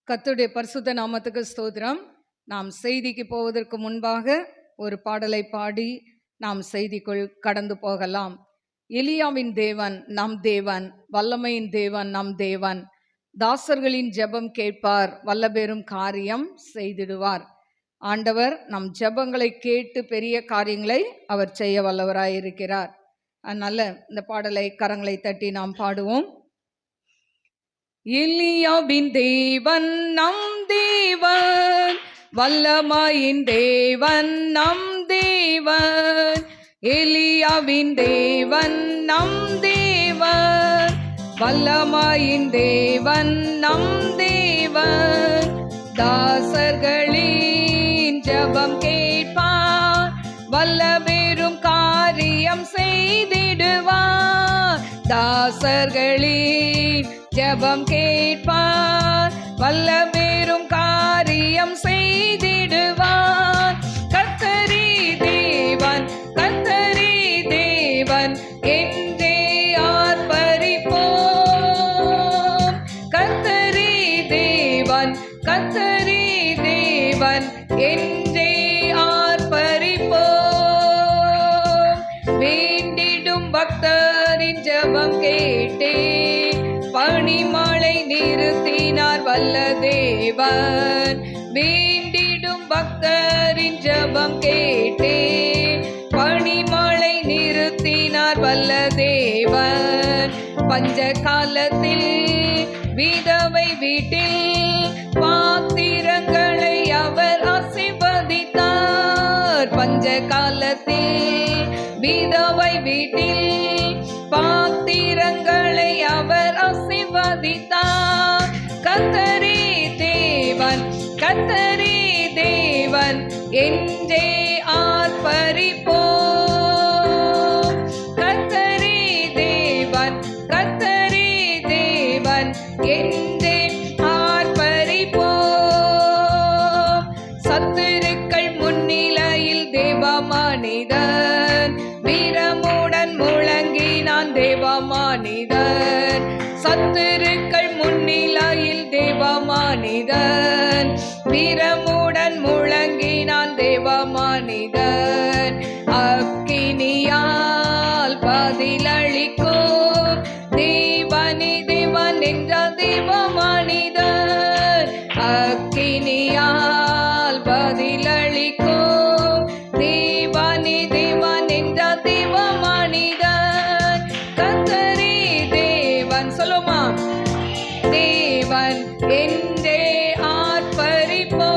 கர்த்தருடைய பரிசுத்த நாமத்துக்கு ஸ்தோத்திரம். நாம் செய்திக்கு போவதற்கு முன்பாக ஒரு பாடலை பாடி நாம் செய்திக்குள் கடந்து போகலாம். எலியாவின் தேவன் நம் தேவன், வல்லமையின் தேவன் நம் தேவன். தாசர்களின் ஜெபம் கேட்பார், வல்லபெரும் காரியம் செய்திடுவார். ஆண்டவர் நம் ஜெபங்களை கேட்டு பெரிய காரியங்களை அவர் செய்ய வல்லவராயிருக்கிறார். அதனால இந்த பாடலை கரங்களை தட்டி நாம் பாடுவோம். எலியாவின் தேவன் நம் தேவன், வல்லமையின் தேவன் நம் தேவன். எலியாவின் தேவன் நம் தேவன், வல்லமையின் தேவன் நம் தேவன். தாசர்களின் ஜெபம் கேட்பார், வல்லபெரும் காரியம் செய்திடுவார். தாசர்களின் ஜெபம் கேட்பார், வல்லபெரும் காரியம் செய்திடுவார். கர்த்தரே தேவன், கர்த்தரே தேவன் என்றே ஆர்ப்பரிப்போம். கர்த்தரே தேவன், கர்த்தரே தேவன் என்றே ஆர்ப்பரிப்போம். வேண்டிடும் பக்தரின் ஜெபம் கேட்டே பனிமழை நிறுத்தினார் வல்ல தேவன். வேண்டிடும் பக்தரின் ஜெபம் கேட்டே பனிமழை நிறுத்தினார் வல்ல தேவன். பஞ்ச காலத்தில் விதவை வீட்டில் பாத்திரங்களை அவர் ஆசீர்வதித்தார். பஞ்ச காலத்தில் விதவை வீட்டில் பாத்திரங்களை அவர் ஆசீர்வதித்தார். கர்த்தரே தேவன், கர்த்தரே தேவன் என்றே ஆர்ப்பரிப்போம். கர்த்தரே தேவன், கர்த்தரே தேவன் என்றே ஆர்ப்பரிப்போம். சத்துருக்கள் முன்னிலையில் தேவ மனிதன் வீரமுடன் முழங்கினான் தேவ மனிதன். சத்துருக்கள் முன்னிலையில் தேவ மனிதன் வீரமுடன் முழங்கினான் தேவ மனிதன். அக்கினியால் பதிலளிக்கும் தேவனே தேவன் என்ற தேவ மனிதன். அக்கினியால் பதிலளிக்கும் தேவனே தேவன் என்ற தேவ மனிதன். கர்த்தரே தேவன், சொல்லுமா, தேவன் என்றே ஆர்ப்பரிப்போம்.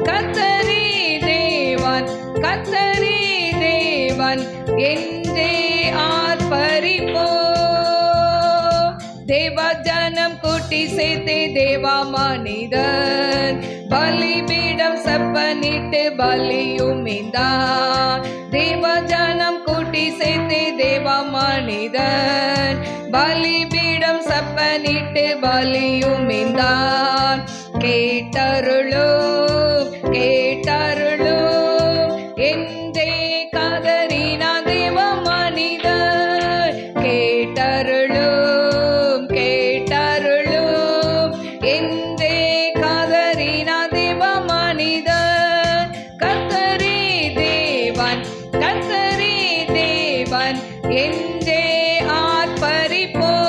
கர்த்தரே தேவன், கர்த்தரே தேவன் என்றே ஆர்ப்பரிப்போம். தேவ ஜனம் கூட்டி சேர்த்தே தேவ மனிதன் பலிபீடம் செப்பனிட்டு பலியும் இந்தான். தேவ ஜனம் கூட்டி சேர்த்தே தேவ மனிதன் பலிபீடம் செப்பனிட்டு பலியும் இந்தான். கேட்டருளும் கேட்டருளும் என்றே கதறினான் தேவ மனிதன். கேட்டருளும் கேட்டருளும் என்றே கதறினான் தேவ மனிதன். கர்த்தரே தேவன், கர்த்தரே தேவன் என்றே ஆர்ப்பரிப்போம்.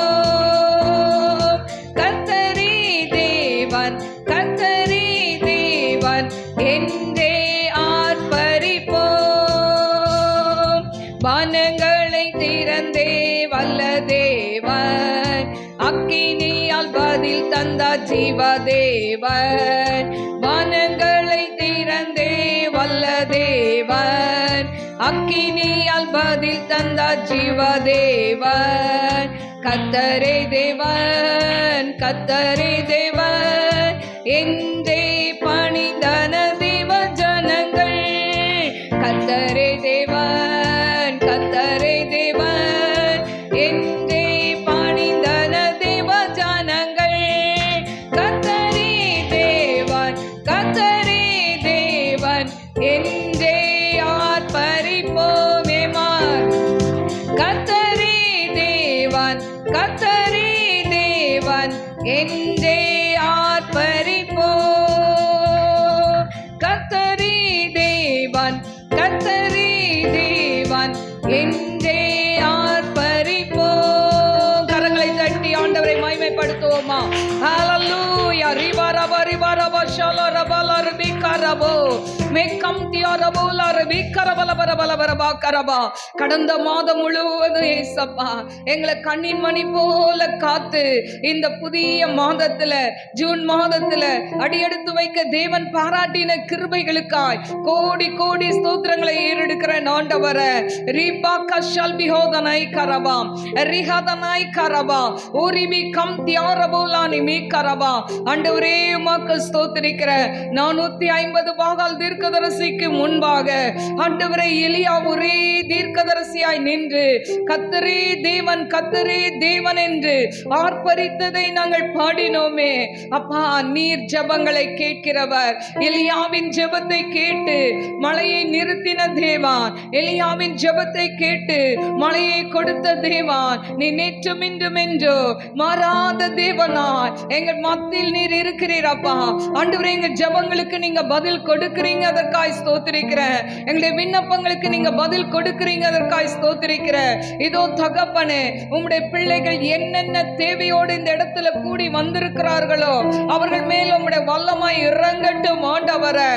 கர்த்தரே தேவன், கர்த்தரே தேவன் என்றே ஆர்ப்பரிப்போம். வானங்களை திறந்தே வல்ல தேவன் அக்கினியால் பதில் தந்தார் ஜீவ தேவன். வானங்களை திறந்தே வல்ல தேவன் அக்கினியால் பதில் தந்தார் ஜீவ தேவன். கர்த்தரே தேவன், கர்த்தரே தேவன் என்றே பணிந்தன தேவ ஜனங்கள். கர்த்தரே தேவன், கர்த்தரே தேவன் என்றே பணிந்தன தேவ ஜனங்கள். கர்த்தரே தேவன், கர்த்தரே தேவன் என்றே ஆர்ப்பரிப்போம். கர்த்தரே தேவன், கர்த்தரே தேவன் என்றே ரபரி வரப ஷல ரபல ரபி கரபோ மேகம் தியரபோல ரபி கரபல பரபல பரபா கரபா. கடந்த மாதம் முழுவதும் ஏசப்பா எங்களை கண்ணின் மணி போல காத்து இந்த புதிய மாதத்துல ஜூன் மாதத்துல அடியெடுத்து வைக்க தேவன் பாராட்டின கிருபைகளுக்காய் கோடி கோடி ஸ்தோத்திரங்களை ஏறெடுக்கிற ஆண்டவர ரீபாக்கா ஷல்பிஹோதனை கரபா ரிஹதனை கரபா ஓரிபி கம் தியாரபோலானி மீ கரபா. ஆண்டவரே உமக்கு ஸ்தோத்திரிக்கிற 450 பாகால் தீர்க்கதரிசிக்கு முன்பாக ஆண்டவரே எலியா ஒரே தீர்க்கதரிசியாய் நின்று கர்த்தரே தேவன் கர்த்தரே தேவன் என்று ஆர்ப்பரித்ததை நாங்கள் பாடினோமே. அப்பா நீர் ஜெபங்களை கேட்கிறவர். எலியாவின் ஜெபத்தை கேட்டு மழையை நிறுத்தின தேவன், எலியாவின் ஜெபத்தை கேட்டு மழையை கொடுத்த தேவன், நீ நேற்றும் இன்றும் என்றோ மாறாத தேவனாய் எங்கள் மத்தியில் நீர் இருக்கிறீர் அப்பா. ஆண்டவரே எங்கள் ஜெபங்களுக்கு நீங்க பதில் கொடுக்கிறீங்க, அதற்காய் ஸ்தோத்திரிக்கிறேன். எங்களுடைய விண்ணப்பங்களுக்கு நீங்க பதில் கொடுக்கிறீங்க, அதற்காய் ஸ்தோத்திரிக்கிறேன். இதோ தகப்பனே உம்முடைய பிள்ளைகள் என்னென்ன தேவையோடு இந்த இடத்துல கூடி வந்திருக்கிறார்களோ அவர்கள் மேல் உம்முடைய வல்லமாய் இறங்கட்டும் ஆண்டவரே.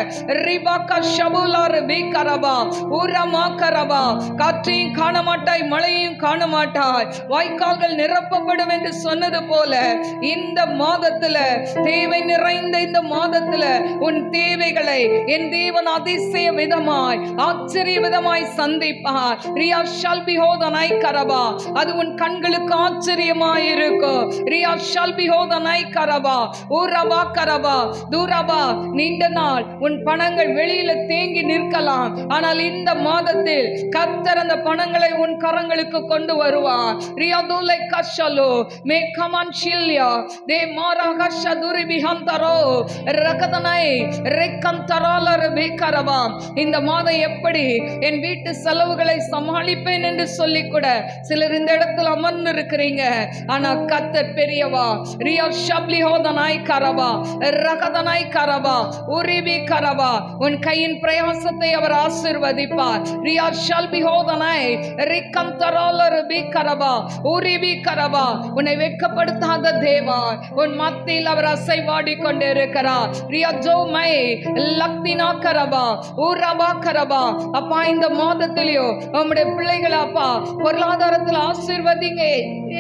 ரிபாக்கா ஷபுலார் பீகரபா ஊரமா கரபா. காற்றையும் காண மாட்டாய், மழையையும் காண மாட்டாய், வாய்க்கால்கள் நிரப்பப்படும் என்று சொன்னது போல இந்த மாதத்துல தேவை நிறைந்த இந்த மாதத்துல உன் தேவைகளை என் தேவன் அதிசய விதமாய் ஆச்சரிய விதமாய் சந்திப்பார். ரியா ஷல்பிஹோதனை கரபா. அது உன் கண்களுக்கு ஆச்சரியமாய் இருக்கும். ரியா ஷல்பிஹோதனை கரபா ஊரபா கரபா தூரபா. நீண்ட நாள் உன் பணங்கள் வெளியில தேங்கி நிற்கலாம், ஆனால் இந்த மாதத்தில் கர்த்தர் அந்த பணங்களை உன் கரங்களுக்கு கொண்டு வருவார். ரியாதுலை கஷலோ மே கமன் ஷில்யா தே மாரக ஷதுரி பிஹந்தரோ ரகதனை ரெக்கந்தராலர் பேகரபா. இந்த மாதம் எப்படி என் வீட்டு செலவுகளை சமாளிப்பேன் என்று சொல்லி கூட சிலர் இந்த இடத்துல அமர்ந்து இருக்கிறீங்க. ஆனா கர்த்தர் பெரியவா. ரியா ஷப்லிஹோதனாய் கரபா ரகதனாய் கரபா உரிபி கரபா. உன் கையின் பிரயாசத்தை அவர் ஆசீர்வதிப்பார். ரியா ஷல்பிஹோதனாய் ரிக்கந்தராலர் பேகரபா உரிபி கரபா. உன்னை வெட்கப்படுத்தாத தேவா, உன் மத்தியில் அவர் அசைவாடி கொண்டிருக்கிறார். ரியா ஜோமை லக்தினா கரபா ஊரபா கரபா. அப்பா இந்த மாதத்திலேயோ உம்முடைய பிள்ளைகளை அப்பா பொருளாதாரத்தில் ஆசீர்வதிங்க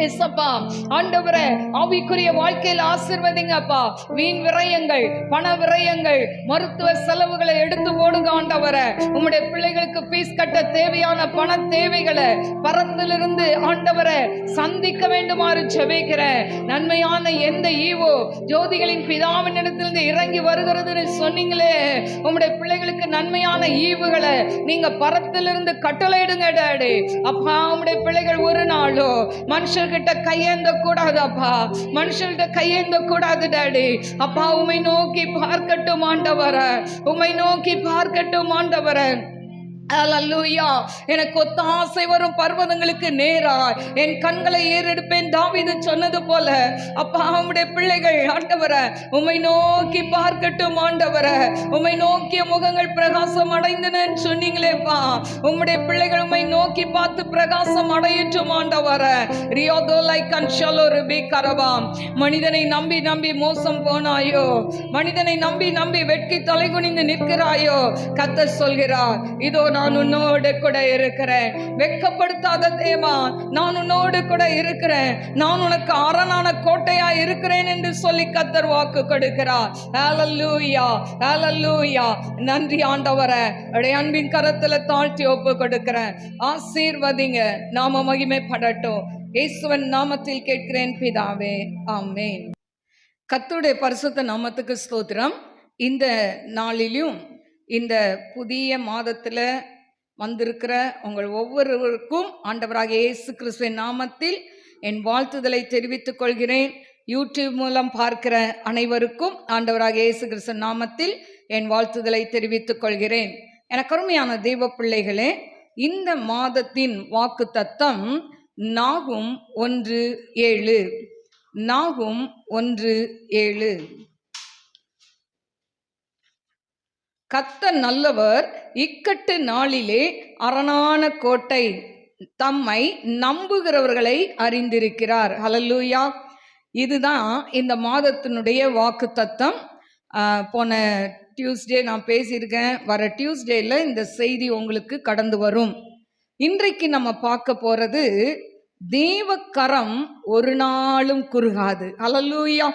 ஏசப்பா. ஆண்டவரே ஆவிக்குரிய வாழ்க்கையில் ஆசீர்வதிங்க அப்பா. வீண் விரயங்கள், பண விரயங்கள், மருத்துவ செலவுகளை எடுத்து போடுங்க ஆண்டவரே. உம்முடைய பிள்ளைகளுக்கு ஃபீஸ் கட்ட தேவையான பண தேவைகளை பரத்திலிருந்து ஆண்டவரே சந்திக்க வேண்டுமாறு ஜெபிக்கிறேன். நன்மையான எந்த ஈவோ ஜோதிகளின் பிதாவின் இடத்திலிருந்து இறங்கி வருகிறது சொன்னீங்களே. உம்முடைய பிள்ளைகளுக்கு நன்மையான ஈவுகளை நீங்க பரத்திலிருந்து கட்டளையிடுங்க டாடி. அப்பா உம்முடைய பிள்ளைகள் ஒரு நாளோ மனுஷர்கிட்ட கையேந்த கூடாது அப்பா, மனுஷர்கிட்ட கையேந்த கூடாது டாடி. அப்பா உம்மை நோக்கி பார்க்கட்டும் ஆண்டவரே, உம்மை நோக்கி பார்க்கட்டும் ஆண்டவரே. அல்லேலூயா. எனக்கு ஒத்தாசை வரும் பர்வதங்களுக்கு நேராய் என் கண்களை ஏறெடுப்பேன் தாவீது சொன்னது போல அப்பா உம்முடைய பிள்ளைகள் ஆண்டவரே உம்மை நோக்கி பார்க்கட்டும் ஆண்டவரே. உம்மை நோக்கிய முகங்கள் பிரகாசம் அடைந்தன சொன்னீங்களேப்பா. உம்முடைய பிள்ளைகள் உம்மை நோக்கி பார்த்து பிரகாசம் அடையட்டும் ஆண்டவரே. ரியோதோலை கன்ஷலோ ரிபி கரபா. மனிதனை நம்பி நம்பி மோசம் போனாயோ, மனிதனை நம்பி நம்பி வெட்கி தலைகுனிந்து நிற்கிறாயோ, கர்த்தர் சொல்கிறார் இதோ நான் உன்னோடு கூட இருக்கிறேன். வெட்கப்படுத்தாத தேவா, நான் உன்னோடு கூட இருக்கிறேன், நான் உனக்கு அரணான கோட்டையா இருக்கிறேன் என்று சொல்லி கர்த்தர் வாக்கு கொடுக்கிறார். ஹல்லேலூயா ஹல்லேலூயா. நன்றி ஆண்டவரே. உடைய அன்பின் கரத்துல தாழ்த்தி ஒப்பு கொடுக்கிறேன். ஆசீர்வதிங்க, நாம மகிமைப்படட்டும். இயேசுவின் நாமத்தில் கேட்கிறேன் பிதாவே, ஆமென். கர்த்தருடைய பரிசுத்த நாமத்துக்கு ஸ்தோத்திரம். இந்த நாளிலும் இந்த புதிய மாதத்தில் வந்திருக்கிற உங்கள் ஒவ்வொருவருக்கும் ஆண்டவராகிய இயேசு கிறிஸ்துவின் நாமத்தில் என் வாழ்த்துதலை தெரிவித்துக் கொள்கிறேன். யூடியூப் மூலம் பார்க்கிற அனைவருக்கும் ஆண்டவராகிய இயேசு கிறிஸ்துவின் நாமத்தில் என் வாழ்த்துதலை தெரிவித்துக் கொள்கிறேன். எனக்கு அருமையான தெய்வ பிள்ளைகளே, இந்த மாதத்தின் வாக்கு தத்தம் நாகும் 1:7. நாகும் 1:7. கர்த்தர் நல்லவர், இக்கட்டு நாளிலே அரணான கோட்டை, தம்மை நம்புகிறவர்களை அறிந்திருக்கிறார். ஹல்லேலூயா. இதுதான் இந்த மாதத்தினுடைய வாக்கு தத்தம். போன டியூஸ்டே நான் பேசியிருக்கேன். வர டியூஸ்டேல இந்த செய்தி உங்களுக்கு கடந்து வரும். இன்றைக்கு நம்ம பார்க்க போறது தேவ கரம் ஒரு நாளும் குறுகாது. ஹல்லேலூயா.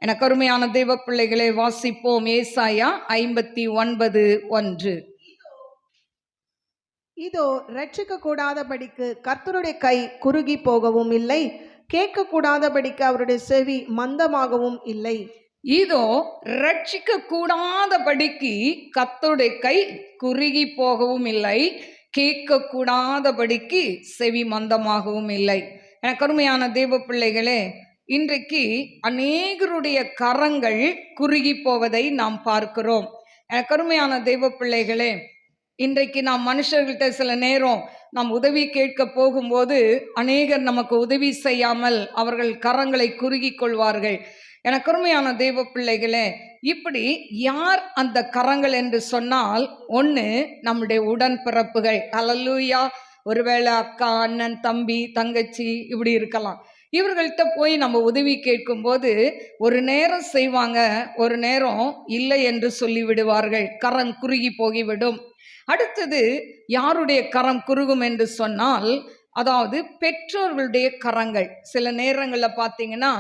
எனக்கு அருமையான தேவ பிள்ளைகளை வாசிப்போம். ஏசாயா 59:1. இதோ ரட்சிக்க கூடாதபடிக்கு கர்த்தருடைய கை குறுகி போகவும் இல்லை, கேட்க கூடாதபடிக்கு அவருடைய செவி மந்தமாகவும் இல்லை. இதோ ரட்சிக்க கூடாதபடிக்கு கர்த்தருடைய கை குறுகி போகவும் இல்லை, கேட்க கூடாதபடிக்கு செவி மந்தமாகவும் இல்லை. எனக்கு அருமையான தேவ பிள்ளைகளே, இன்றைக்கு அநேகருடைய கரங்கள் குறுகி போவதை நாம் பார்க்கிறோம். எனக்கு அருமையான தேவ பிள்ளைகளே, இன்றைக்கு நாம் மனுஷர்கள்ட்ட சில நேரம் நாம் உதவி கேட்க போகும்போது அநேகர் நமக்கு உதவி செய்யாமல் அவர்கள் கரங்களை குறுகி கொள்வார்கள். எனக்கு அருமையான தேவ பிள்ளைகளே, இப்படி யார் அந்த கரங்கள் என்று சொன்னால், ஒன்று நம்முடைய உடன்பிறப்புகள். ஹல்லேலூயா. ஒருவேளை அக்கா, அண்ணன், தம்பி, தங்கச்சி இப்படி இருக்கலாம். இவர்கள்ட்ட போய் நம்ம உதவி கேட்கும்போது ஒரு நேரம் செய்வாங்க, ஒரு நேரம் இல்லை என்று சொல்லிவிடுவார்கள். கரம் குறுகி போகிவிடும். அடுத்தது யாருடைய கரம் குறுகும் என்று சொன்னால், அதாவது பெற்றோர்களுடைய கரங்கள். சில நேரங்களில் பார்த்தீங்கன்னா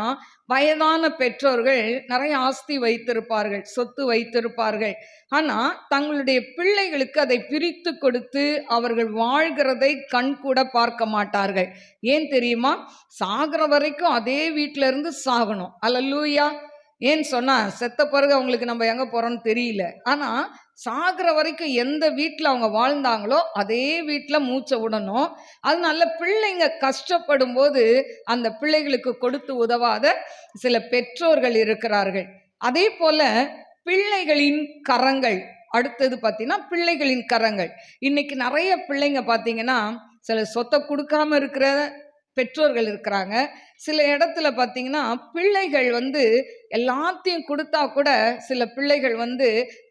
வயதான பெற்றோர்கள் நிறைய ஆஸ்தி வைத்திருப்பார்கள், சொத்து வைத்திருப்பார்கள். ஆனால் தங்களுடைய பிள்ளைகளுக்கு அதை பிரித்து கொடுத்து அவர்கள் வாழ்கிறதை கண் கூட பார்க்க மாட்டார்கள். ஏன் தெரியுமா? சாகிற வரைக்கும் அதே வீட்டில இருந்து சாகணும். அல்லேலூயா. ஏன்னு சொன்னால் செத்த பிறகு அவங்களுக்கு நம்ம எங்கே போகிறோன்னு தெரியல. ஆனால் சாகிற வரைக்கும் எந்த வீட்டில் அவங்க வாழ்ந்தாங்களோ அதே வீட்டில் மூச்சை விடணும். அதனால பிள்ளைங்க கஷ்டப்படும் போது அந்த பிள்ளைகளுக்கு கொடுத்து உதவாத சில பெற்றோர்கள் இருக்கிறார்கள். அதே போல பிள்ளைகளின் கரங்கள். அடுத்தது பார்த்தீங்கன்னா பிள்ளைகளின் கரங்கள். இன்னைக்கு நிறைய பிள்ளைங்க பார்த்தீங்கன்னா சில சொத்தை கொடுக்காம இருக்கிற பெற்றோர்கள் இருக்கிறாங்க. சில இடத்துல பார்த்தீங்கன்னா பிள்ளைகள் எல்லாத்தையும் கொடுத்தா கூட சில பிள்ளைகள்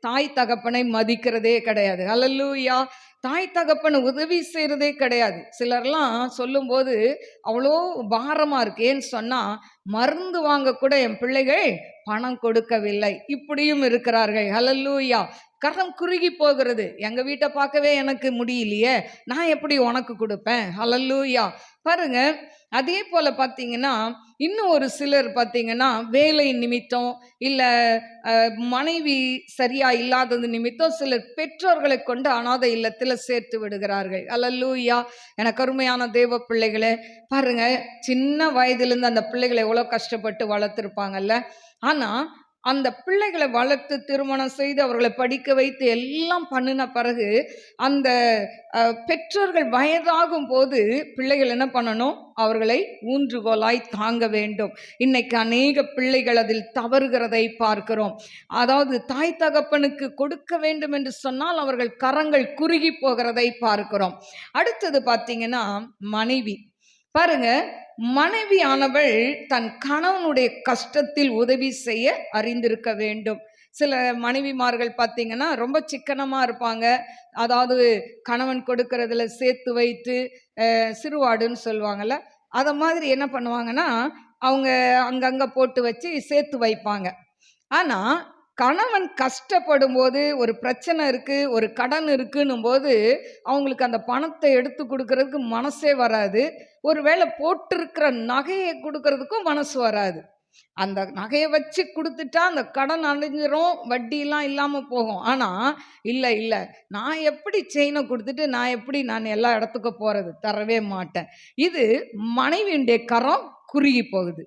தாய் தகப்பனை மதிக்கிறதே கிடையாது. ஹல்லேலூயா. தாய் தகப்பனை உதவி செய்கிறதே கிடையாது. சிலர்லாம் சொல்லும்போது அவ்வளோ பாரமாக இருக்கு. ஏன்னு சொன்னால் மருந்து வாங்க கூட என் பிள்ளைகள் பணம் கொடுக்கவில்லை. இப்படியும் இருக்கிறார்கள். ஹல்லேலூயா. கரம் குறுகி போகிறது. எங்கள் வீட்டை பார்க்கவே எனக்கு முடியலையே, நான் எப்படி உனக்கு கொடுப்பேன்? ஹல்லேலூயா. பாருங்க, அதே போல பார்த்தீங்கன்னா இன்னும் ஒரு சிலர் பார்த்தீங்கன்னா வேலை நிமித்தம் இல்லை மனைவி சரியா இல்லாதது நிமித்தம் சிலர் பெற்றோர்களை கொண்டு அனாதை இல்லத்தில் சேர்த்து விடுகிறார்கள். அல்லேலூயா. எனக்கு அருமையான தேவ பிள்ளைகளே, பாருங்க, சின்ன வயதிலிருந்து அந்த பிள்ளைகளை எவ்வளோ கஷ்டப்பட்டு வளர்த்துருப்பாங்கல்ல. ஆனால் அந்த பிள்ளைகளை வளர்த்து திருமணம் செய்து அவர்களை படிக்க வைத்து எல்லாம் பண்ணின பிறகு அந்த பெற்றோர்கள் வயதாகும் போது பிள்ளைகள் என்ன பண்ணணும்? அவர்களை ஊன்றுகோலாய் தாங்க வேண்டும். இன்னைக்கு அநேக பிள்ளைகள் அதில் தவறுகிறதை பார்க்கிறோம். அதாவது தாய் தகப்பனுக்கு கொடுக்க வேண்டும் என்று சொன்னால் அவர்கள் கரங்கள் குறுகி போகிறதை பார்க்கிறோம். அடுத்தது பார்த்தீங்கன்னா மனைவி. பாருங்க, மனைவியானவள் தன் கணவனுடைய கஷ்டத்தில் உதவி செய்ய அறிந்திருக்க வேண்டும். சில மனைவிமார்கள் பார்த்தீங்கன்னா ரொம்ப சிக்கனமாக இருப்பாங்க. அதாவது கணவன் கொடுக்கறதுல சேர்த்து வைத்து சிறுவாடுன்னு சொல்லுவாங்கள்ல, அதை மாதிரி என்ன பண்ணுவாங்கன்னா அவங்க அங்கங்கே போட்டு வச்சு சேர்த்து வைப்பாங்க. ஆனால் கணவன் கஷ்டப்படும் போது, ஒரு பிரச்சனை இருக்குது, ஒரு கடன் இருக்குன்னும் போது அவங்களுக்கு அந்த பணத்தை எடுத்து கொடுக்கறதுக்கு மனசே வராது. ஒரு வேளை போட்டிருக்கிற நகையை கொடுக்கறதுக்கும் மனசு வராது. அந்த நகையை வச்சு கொடுத்துட்டா அந்த கடன் அழிஞ்சிரும், வட்டியெல்லாம் இல்லாமல் போகும். ஆனால் இல்லை இல்லை, நான் எப்படி செயினை கொடுத்துட்டு நான் எல்லா இடத்துக்கு போகிறது? தரவே மாட்டேன். இது மனைவியுடைய கரம் குறுகி போகுது.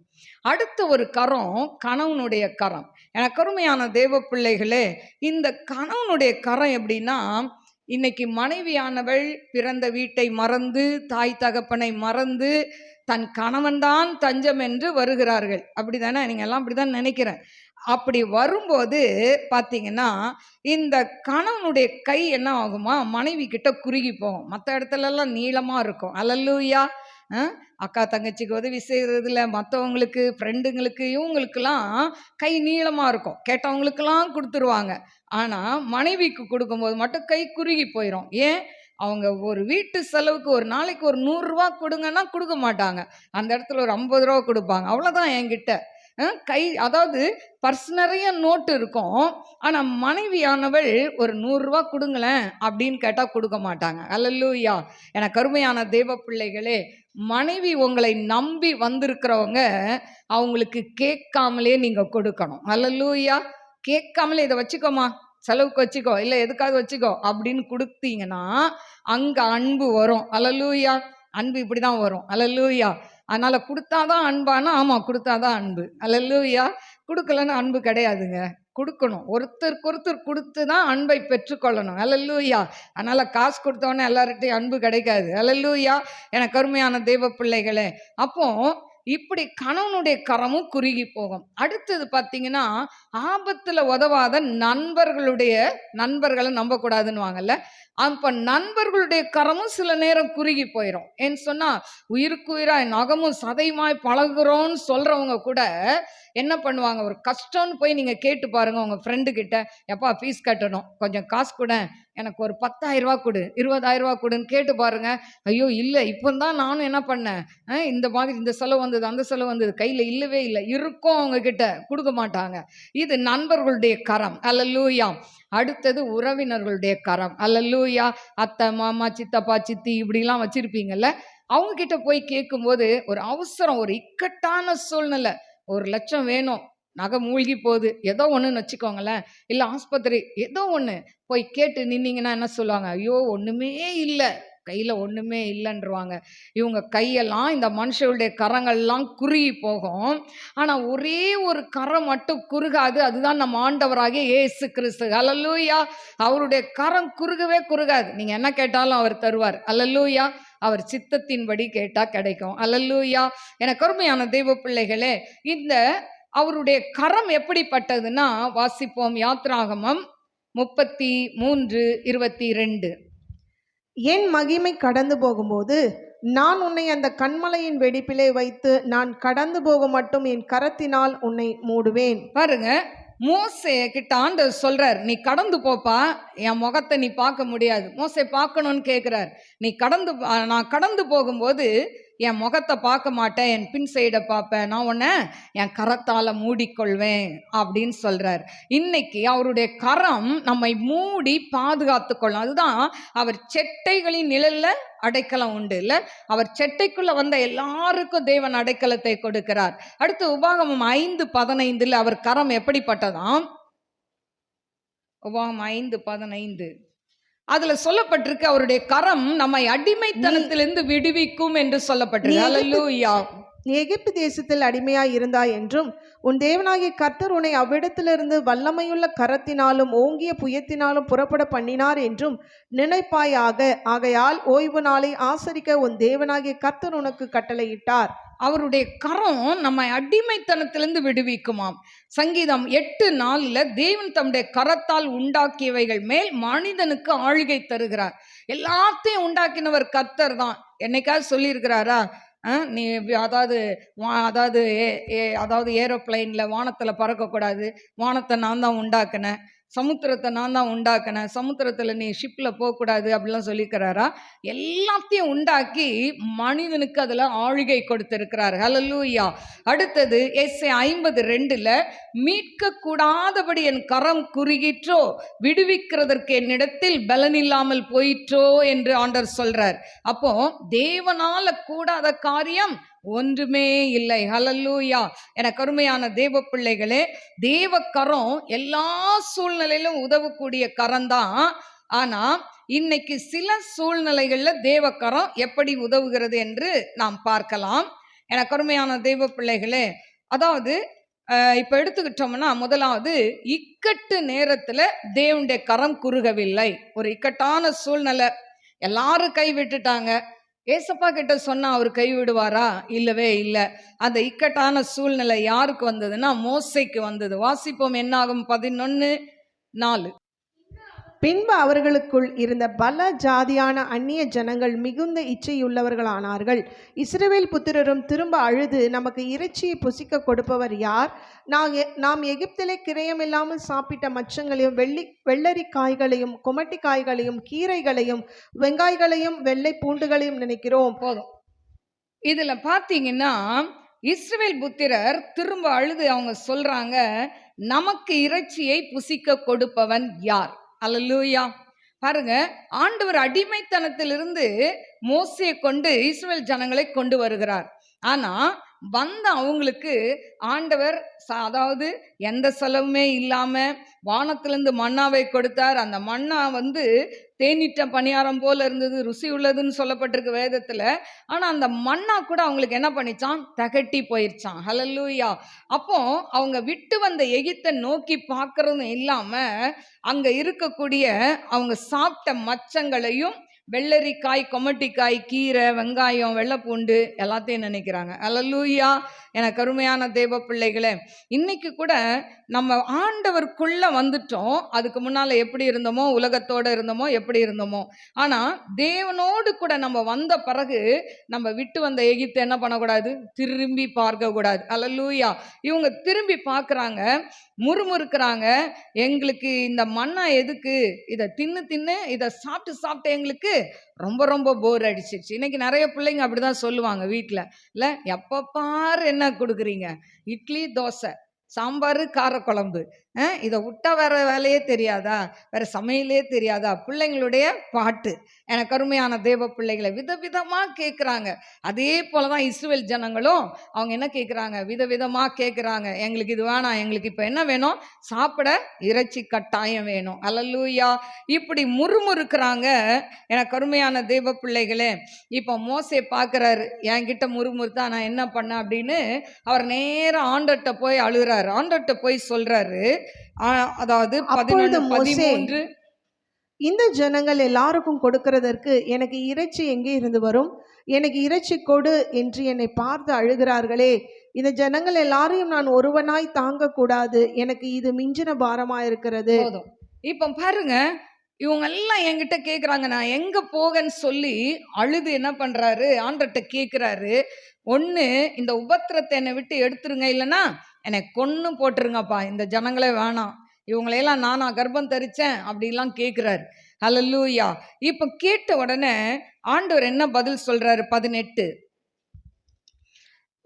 அடுத்த ஒரு கரம் கணவனுடைய கரம். எனக்கு அருமையான தேவ பிள்ளைகளே, இந்த கணவனுடைய கரம் எப்படின்னா, இன்னைக்கு மனைவியானவள் பிறந்த வீட்டை மறந்து தாய் தகப்பனை மறந்து தன் கணவன்தான் தஞ்சம் என்று வருகிறார்கள். அப்படிதானே? நீங்க எல்லாம் அப்படிதான் நினைக்கிறேன். அப்படி வரும்போது பார்த்தீங்கன்னா இந்த கணவனுடைய கை என்ன ஆகுமா? மனைவி கிட்ட குறுகி போகும். மற்ற இடத்துலலாம் நீளமாக இருக்கும். அல்லேலூயா. அக்கா தங்கச்சிக்கு உதவி செய்கிறதுல மற்றவங்களுக்கு, ஃப்ரெண்டுங்களுக்கு, இவங்களுக்கெல்லாம் கை நீளமாக இருக்கும். கேட்டவங்களுக்கெல்லாம் கொடுத்துருவாங்க. ஆனால் மனைவிக்கு கொடுக்கும்போது மட்டும் கை குறுகி போயிடும். ஏன்? அவங்க ஒரு வீட்டு செலவுக்கு ஒரு நாளைக்கு ஒரு 100 ரூபா கொடுங்கன்னா கொடுக்க மாட்டாங்க. அந்த இடத்துல ஒரு 50 ரூபா கொடுப்பாங்க. அவ்வளோதான் என்கிட்ட. கை அதாவது பர்ஸ் நிறைய நோட்டு இருக்கும். ஆனா மனைவியானவள் ஒரு 100 ரூபா கொடுங்களேன் அப்படின்னு கேட்டா கொடுக்க மாட்டாங்க. அல்லேலூயா. எனக்கு அருமையான தேவ பிள்ளைகளே, மனைவி உங்களை நம்பி வந்திருக்கிறவங்க அவங்களுக்கு கேட்காமலே நீங்க கொடுக்கணும். அல்லேலூயா. கேட்காமலே இதை வச்சுக்கோமா, செலவுக்கு வச்சுக்கோ, இல்லை எதுக்காவது வச்சுக்கோ அப்படின்னு கொடுத்தீங்கன்னா அங்க அன்பு வரும். அல்லேலூயா. அன்பு இப்படிதான் வரும். அல்லேலூயா. அதனால கொடுத்தாதான் அன்பானா, ஆமா கொடுத்தாதான் அன்பு. அல்லேலூயா. கொடுக்கலன்னு அன்பு கிடையாதுங்க. கொடுக்கணும், ஒருத்தருக்கு ஒருத்தர் கொடுத்து தான் அன்பை பெற்றுக்கொள்ளணும். அல்லேலூயா. அதனால காசு கொடுத்தவொடனே எல்லார்கிட்டையும் அன்பு கிடைக்காது. அல்லேலூயா. எனக்கு அருமையான தேவ பிள்ளைகளே, அப்போ இப்படி கணவனுடைய கரமும் குறுகி போகும். அடுத்தது பார்த்தீங்கன்னா, ஆபத்துல உதவாத நண்பர்களை நம்பக்கூடாதுன்னு வாங்கல்ல. அப்ப நண்பர்களுடைய கரமும் சில நேரம் குறுகி போயிடும். ஏன்னு சொன்னா, உயிருக்கு உயிராய் நகமும் சதையுமாய் பழகுறோன்னு சொல்றவங்க கூட என்ன பண்ணுவாங்க, ஒரு கஷ்டம்னு போய் நீங்க கேட்டு பாருங்க உங்க ஃப்ரெண்டு கிட்ட, எப்பா ஃபீஸ் கட்டணும், கொஞ்சம் காசு கூட, எனக்கு ஒரு 10,000 ரூபா கொடு, 20,000 ரூபா கொடுன்னு கேட்டு பாருங்க. ஐயோ இல்லை, இப்போ தான் நானும் என்ன பண்ணேன், இந்த மாதிரி இந்த செலவு வந்தது, அந்த செலவு வந்தது, கையில் இல்லவே இல்லை, இருக்கும் அவங்க கிட்ட, கொடுக்க மாட்டாங்க. இது நண்பர்களுடைய கரம். அல்லேலூயா. அடுத்தது உறவினர்களுடைய கரம். அல்லேலூயா. அத்தை, மாமா, சித்தப்பா, சித்தி இப்படிலாம் வச்சிருப்பீங்கல்ல, அவங்க கிட்ட போய் கேட்கும்போது ஒரு அவசரம், ஒரு இக்கட்டான சூழ்நிலை, 1,00,000 வேணும், நகை மூழ்கி போகுது, ஏதோ ஒன்றுன்னு வச்சுக்கோங்களேன், இல்லை ஆஸ்பத்திரி, ஏதோ ஒன்று போய் கேட்டு நின்னீங்கன்னா என்ன சொல்லுவாங்க, ஐயோ ஒன்றுமே இல்லை, கையில் ஒன்றுமே இல்லைன்றவாங்க. இவங்க கையெல்லாம், இந்த மனுஷருடைய கரங்கள்லாம் குறுகி போகும். ஆனால் ஒரே ஒரு கரம் மட்டும் குறுகாது, அதுதான் நம்ம ஆண்டவராகிய இயேசு கிறிஸ்து. அல்லேலூயா. அவருடைய கரம் குறுகவே குறுகாது. நீங்கள் என்ன கேட்டாலும் அவர் தருவார். அல்லேலூயா. அவர் சித்தத்தின்படி கேட்டால் கிடைக்கும். அல்லேலூயா. எனக்கு அருமையான தெய்வ பிள்ளைகளே, இந்த அவருடைய கரம் எப்படிப்பட்டதுன்னா, வாசிப்போம். யாத்ராகமம் 33:22. என் மகிமை கடந்து போகும்போது நான் உன்னை அந்த கன்மலையின் வெடிப்பிலே வைத்து நான் கடந்து போக மட்டும் என் கரத்தினால் உன்னை மூடுவேன். பாருங்க, மோசே கிட்ட ஆண்டவர் சொல்றார், நீ கடந்து போப்பா, என் முகத்தை நீ பார்க்க முடியாது. மோசே பார்க்கணும்னு கேட்கிறார். நான் கடந்து போகும்போது என் முகத்தை பார்க்க மாட்டேன், என் பின் சைடை பார்ப்பேன், நான் உன்னை என் கரத்தால் மூடிக்கொள்வேன் அப்படின்னு சொல்றார். இன்னைக்கு அவருடைய கரம் நம்மை மூடி பாதுகாத்து கொள்ளும். அதுதான் அவர் செட்டைகளின் நிழல்ல அடைக்கலம் உண்டு இல்ல, அவர் செட்டைக்குள்ள வந்த எல்லாருக்கும் தேவன் அடைக்கலத்தை கொடுக்கிறார். அடுத்து உபாகமம் 5:15 அவர் கரம் எப்படிப்பட்டதாம்? உபாகமம் 5:15 அதுல சொல்லப்பட்டிருக்கு, அவருடைய கரம் நம்மை அடிமைத்தனத்திலிருந்து விடுவிக்கும் என்று சொல்லப்பட்டிருக்கு. அல்லேலூயா. நீ எகிப்து தேசத்தில் அடிமையாய் இருந்தாய் என்றும் உன் தேவனாகிய கர்த்தர் உன்னை அவ்விடத்திலிருந்து வல்லமையுள்ள கரத்தினாலும் ஓங்கிய புயத்தினாலும் புறப்பட பண்ணினார் என்றும் நினைப்பாயாக. ஆகையால் ஓய்வு நாளை ஆசரிக்க உன் தேவனாகிய கர்த்தர் உனக்கு கட்டளையிட்டார். அவருடைய கரம் நம்மை அடிமைத்தனத்திலிருந்து விடுவிக்குமாம். சங்கீதம் 8:4 தேவன் தம்முடைய கரத்தால் உண்டாக்கியவைகள் மேல் மனிதனுக்கு ஆளுகை தருகிறார். எல்லாத்தையும் உண்டாக்கினவர் கர்த்தர் தான். என்னைக்காவது சொல்லியிருக்கிறாரா, நீ அதாவது ஏரோப்ளைனில் வானத்தில் பறக்கக்கூடாது, வானத்தை நான் தான் உண்டாக்கினேன், சமுத்திரத்தை நான் தான் உண்டாக்கினேன், சமுத்திரத்தில் நீ ஷிப்பில் போகக்கூடாது அப்படிலாம் சொல்லிக்கிறாரா? எல்லாத்தையும் உண்டாக்கி மனிதனுக்கு அதில் ஆளுகை கொடுத்திருக்கிறார். ஹல்லேலூயா. அடுத்தது எஸ்ஏ 50:2 மீட்கக்கூடாதபடி என் கரம் குறுகிற்றோ, விடுவிக்கிறதற்கு என்னிடத்தில் பலனில்லாமல் போயிற்றோ என்று ஆண்டவர் சொல்றார். அப்போ தேவனால கூடாத காரியம் ஒன்றுமே இல்லை. ஹல்லேலூயா. எனக்கு அருமையான தேவ பிள்ளைகளே, தேவ கரம் எல்லா சூழ்நிலையிலும் உதவக்கூடிய கரம் தான். ஆனா இன்னைக்கு சில சூழ்நிலைகள்ல தேவ கரம் எப்படி உதவுகிறது என்று நாம் பார்க்கலாம். எனக்கு அருமையான தேவ பிள்ளைகளே, அதாவது இப்ப எடுத்துக்கிட்டோம்னா, முதலாவது இக்கட்டு நேரத்துல தேவனுடைய கரம் குறுகவில்லை. ஒரு இக்கட்டான சூழ்நிலை, எல்லாரும் கை விட்டுட்டாங்க, ஏசப்பா கிட்ட சொன்னா அவர் கைவிடுவாரா? இல்லவே இல்லை. அந்த இக்கட்டான சூழ்நிலை யாருக்கு வந்ததுன்னா மோசேக்கு வந்தது. வாசிப்போம். என்னாகும் 11:4. பின்பு அவர்களுக்குள் இருந்த பல ஜாதியான அந்நிய ஜனங்கள் மிகுந்த இச்சையுள்ளவர்களானார்கள். இஸ்ரவேல் புத்திரரும் திரும்ப அழுது, நமக்கு இறைச்சியை புசிக்க கொடுப்பவர் யார்? நாம் எகிப்திலே கிரயமில்லாமல் சாப்பிட்ட மச்சங்களையும் வெள்ளரி காய்களையும் குமட்டி காய்களையும் கீரைகளையும் வெங்காய்களையும் வெள்ளை பூண்டுகளையும் நினைக்கிறோம். போதும். இதுல பாத்தீங்கன்னா இஸ்ரவேல் புத்திரர் திரும்ப அழுது அவங்க சொல்றாங்க, நமக்கு இறைச்சியை புசிக்க கொடுப்பவன் யார்? அல்லேலூயா. பாருங்க, ஆண்டவர் அடிமைத்தனத்திலிருந்து மோசேயை கொண்டு இஸ்ரவேல் ஜனங்களை கொண்டு வருகிறார். ஆனா வந்த அவங்களுக்கு ஆண்டவர் அதாவது எந்த செலவுமே இல்லாம வானத்திலிருந்து மன்னாவை கொடுத்தார். அந்த மன்னா தேனிட்ட பணியாரம் போல இருந்தது, ருசி உள்ளதுன்னு சொல்லப்பட்டிருக்கு வேதத்துல. ஆனா அந்த மன்னா கூட அவங்களுக்கு என்ன பண்ணிச்சான்? திகட்டி போயிருச்சான். ஹல்லேலூயா. அப்போ அவங்க விட்டு வந்த எகிப்தை நோக்கி பார்க்கறதும் இல்லாம அங்க இருக்கக்கூடிய அவங்க சாப்பிட்ட மச்சங்களையும் வெள்ளரிக்காய், கொமட்டிக்காய், கீரை, வெங்காயம், வெள்ளைப்பூண்டு எல்லாத்தையும் நினைக்கிறாங்க. அல்லேலூயா. எனக்கு அருமையான தேவ பிள்ளைகளே, இன்னைக்கு கூட நம்ம ஆண்டவருக்குள்ள வந்துட்டோம். அதுக்கு முன்னால எப்படி இருந்தோமோ, உலகத்தோட இருந்தோமோ, எப்படி இருந்தோமோ. ஆனா தேவனோடு கூட நம்ம வந்த பிறகு நம்ம விட்டு வந்த எகிப்தை என்ன பண்ணக்கூடாது? திரும்பி பார்க்க கூடாது. அல்லேலூயா. இவங்க திரும்பி பார்க்கறாங்க, முறுமுறுக்கிறாங்க. எங்களுக்கு இந்த மன்னா எதுக்கு? இதை தின்னு தின்னு இதை சாப்பிட்டு சாப்பிட்டு எங்களுக்கு ரொம்ப ரொம்ப போர் அடிச்சிருச்சு. இன்னைக்கு நிறைய பிள்ளைங்க அப்படிதான் சொல்லுவாங்க வீட்டில். இல்லை, எப்போ பாரு என்ன கொடுக்குறீங்க? இட்லி, தோசை, சாம்பார், காரக்குழம்பு, இதை விட்டா வேற வேலையே தெரியாதா? வேற சமையலே தெரியாதா? பிள்ளைங்களுடைய பாட்டு. எனக்கு அருமையான தேவ பிள்ளைகளை விதவிதமாக கேட்குறாங்க. அதே போல தான் இஸ்ரவேல் ஜனங்களும் அவங்க என்ன கேட்குறாங்க? விதவிதமாக கேட்குறாங்க. எங்களுக்கு இது வேணாம், எங்களுக்கு இப்போ என்ன வேணும்? சாப்பிட இறைச்சி கட்டாயம் வேணும். அல்லேலூயா. இப்படி முறுமுறுக்கிறாங்க. எனக்கு அருமையான தேவ பிள்ளைகளே, இப்போ மோசே பார்க்குறாரு, என்கிட்ட முறுமுறுத்தா நான் என்ன பண்ணேன் அப்படின்னு அவர் நேரம் ஆண்டர்கிட்ட போய் அழுகிறாரு. ஆண்டர்கிட்ட போய் சொல்றாரு, அதாவது அப்பொழுது 11, மோசே, 13, இந்த ஜனங்கள் எல்லாருக்கும் கொடுக்கிறதற்கு எனக்கு இறைச்சி எங்கே இருந்து வரும்? எனக்கு இறைச்சி கொடு என்று என்னை பார்த்து அழுகிறார்களே. இந்த ஜனங்கள் எல்லாரையும் நான் ஒருவனாய் தாங்க கூடாது. எனக்கு இது மிஞ்சின பாரமா இருக்கிறது. போதும். இப்போ பாருங்க, இவங்க எல்லாம் என்கிட்ட கேட்குறாங்க, நான் எங்க போகன்னு சொல்லி அழுது என்ன பண்றாரு? ஆண்டர்கிட்ட கேட்குறாரு, ஒன்று இந்த உபத்திரத்தை என்னை விட்டு எடுத்துருங்க, இல்லைன்னா என்னை கொன்னு போட்டுருங்கப்பா, இந்த ஜனங்களே வேணாம், இவங்களையெல்லாம் நானா கர்ப்பம் தரிச்சேன் அப்படிலாம் கேட்குறாரு. அல்லேலூயா. இப்போ கேட்ட உடனே ஆண்டவர் என்ன பதில் சொல்றாரு? 18,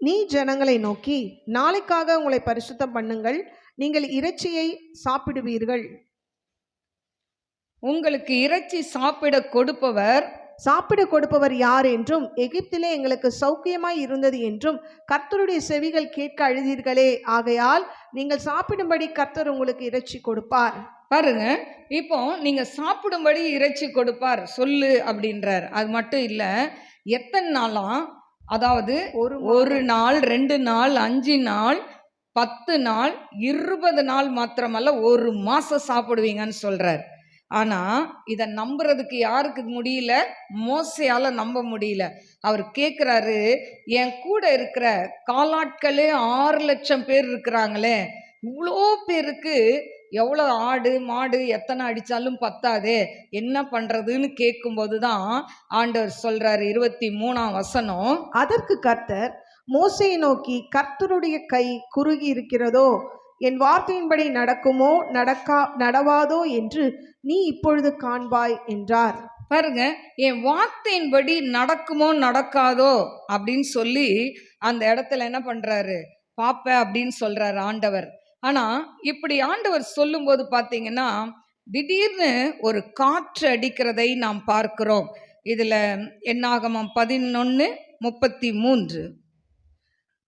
நீ ஜனங்களை நோக்கி, நாளைக்காக உங்களை பரிசுத்தம் பண்ணுங்கள், நீங்கள் இறைச்சியை சாப்பிடுவீர்கள். உங்களுக்கு இறைச்சி சாப்பிட கொடுப்பவர் யார் என்றும், எகிப்திலே எங்களுக்கு சௌக்கியமாய் இருந்தது என்றும் கர்த்தருடைய செவிகள் கேட்க அழுதீர்களே. ஆகையால் நீங்கள் சாப்பிடும்படி கர்த்தர் உங்களுக்கு இறைச்சி கொடுப்பார். பாருங்க, இப்போ நீங்க சாப்பிடும்படி இறைச்சி கொடுப்பார் சொல்லு அப்படின்றார். அது மட்டும் இல்ல, எத்தனை நாளாம்? அதாவது ஒரு நாள், 2 நாள், 5 நாள், 10 நாள், 20 நாள் மாத்திரமல்ல, ஒரு மாசம் சாப்பிடுவீங்கன்னு சொல்றார். ஆனா இதை நம்புறதுக்கு யாருக்கு முடியல? மோசையால நம்ப முடியல. அவர் கேட்குறாரு, என் கூட இருக்கிற காலாட்களே 6 லட்சம் பேர் இருக்கிறாங்களே, இவ்வளோ பேருக்கு எவ்வளோ ஆடு மாடு எத்தனை அடித்தாலும் பத்தாதே, என்ன பண்ணுறதுன்னு கேட்கும்போது தான் ஆண்டவர் சொல்கிறார், 23ஆம் வசனம், அதற்கு கர்த்தர் மோசேயை நோக்கி, கர்த்தருடைய கை குறுகி இருக்கிறதோ, என் வார்த்தையின்படி நடக்குமோ நடவாதோ என்று நீ இப்பொழுது காண்பாய் என்றார். பாருங்க, என் வார்த்தையின்படி நடக்குமோ நடக்காதோ அப்படின்னு சொல்லி அந்த இடத்துல என்ன பண்றாரு? பாப்ப அப்படின்னு சொல்றாரு ஆண்டவர். ஆனா இப்படி ஆண்டவர் சொல்லும்போது பார்த்தீங்கன்னா, திடீர்னு ஒரு காற்று அடிக்கிறதை நாம் பார்க்கிறோம். இதுல என்னாகமம் 11:33,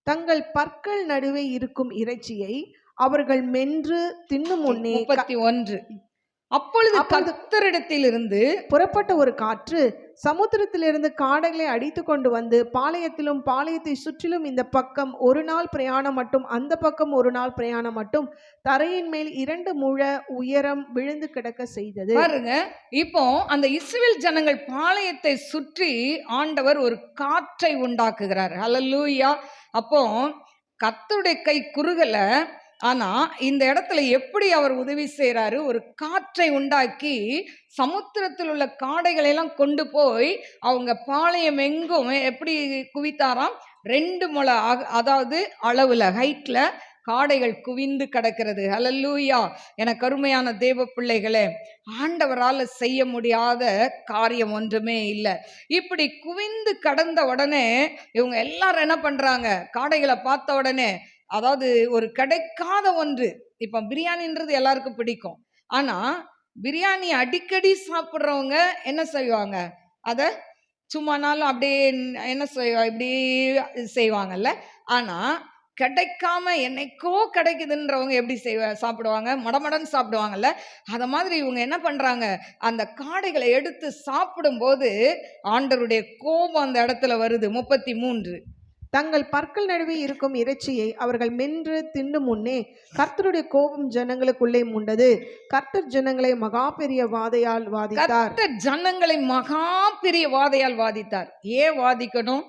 தங்கள் பற்கள் நடுவே இருக்கும் இறைச்சியை அவர்கள் மென்று தின்னும் முன்னே 31, அப்பொழுது கர்த்தரிடத்திலிருந்து புறப்பட்ட ஒரு காற்று சமுத்திரத்திலிருந்து காடைகளை அடித்து கொண்டு வந்து பாளையத்திலும் பாளையத்தை சுற்றிலும் இந்த பக்கம் ஒரு நாள் பிரயாணம் மட்டும் அந்த பக்கம் ஒரு நாள் பிரயாணம் மட்டும் தரையின் மேல் 2 முழ உயரம் விழுந்து கிடக்க செய்தது. பாருங்க, இப்போ அந்த இஸ்ரவேல் ஜனங்கள் பாளையத்தை சுற்றி ஆண்டவர் ஒரு காற்றை உண்டாக்குகிறார். அல்லேலூயா. அப்போ கர்த்தருடைய கை குறுகல, ஆனா இந்த இடத்துல எப்படி அவர் உதவி செய்யறாரு? ஒரு காற்றை உண்டாக்கி சமுத்திரத்தில் உள்ள காடைகளை எல்லாம் கொண்டு போய் அவங்க பாளையம் எங்கும் எப்படி குவித்தாராம்? 2 முழ, அதாவது அளவுல, ஹைட்ல காடைகள் குவிந்து கிடக்கிறது. ஹல்லேலூயா. என கருமையான தேவ பிள்ளைகளே, ஆண்டவரால் செய்ய முடியாத காரியம் ஒன்றுமே இல்லை. இப்படி குவிந்து கடந்த உடனே இவங்க எல்லாரும் என்ன பண்றாங்க, காடைகளை பார்த்த உடனே, அதாவது ஒரு கிடைக்காத ஒன்று. இப்ப பிரியாணின்றது எல்லாருக்கும் பிடிக்கும். ஆனா பிரியாணி அடிக்கடி சாப்பிட்றவங்க என்ன செய்வாங்க, அதை சும்மானாலும் அப்படியே என்ன செய்வா இப்படி செய்வாங்கல்ல. ஆனா கிடைக்காம என்னைக்கோ கிடைக்குதுன்றவங்க எப்படி சாப்பிடுவாங்க, மடமடன்னு சாப்பிடுவாங்கல்ல. அத மாதிரி இவங்க என்ன பண்றாங்க, அந்த காடைகளை எடுத்து சாப்பிடும்போது ஆண்டவருடைய கோபம் அந்த இடத்துல வருது. 33 தங்கள் பற்கள் நடுவே இருக்கும் இறைச்சியை அவர்கள் மென்று தின்னு முன்னே கர்த்தருடைய கோபம் ஜனங்களுக்குள்ளே மூண்டது. கர்த்தர் ஜனங்களை மகா பெரிய வாதையால் வாதித்தார். கர்த்தர் ஜனங்களை மகா பெரிய வாதையால் வாதித்தார். ஏன் வாதிக்கணும்?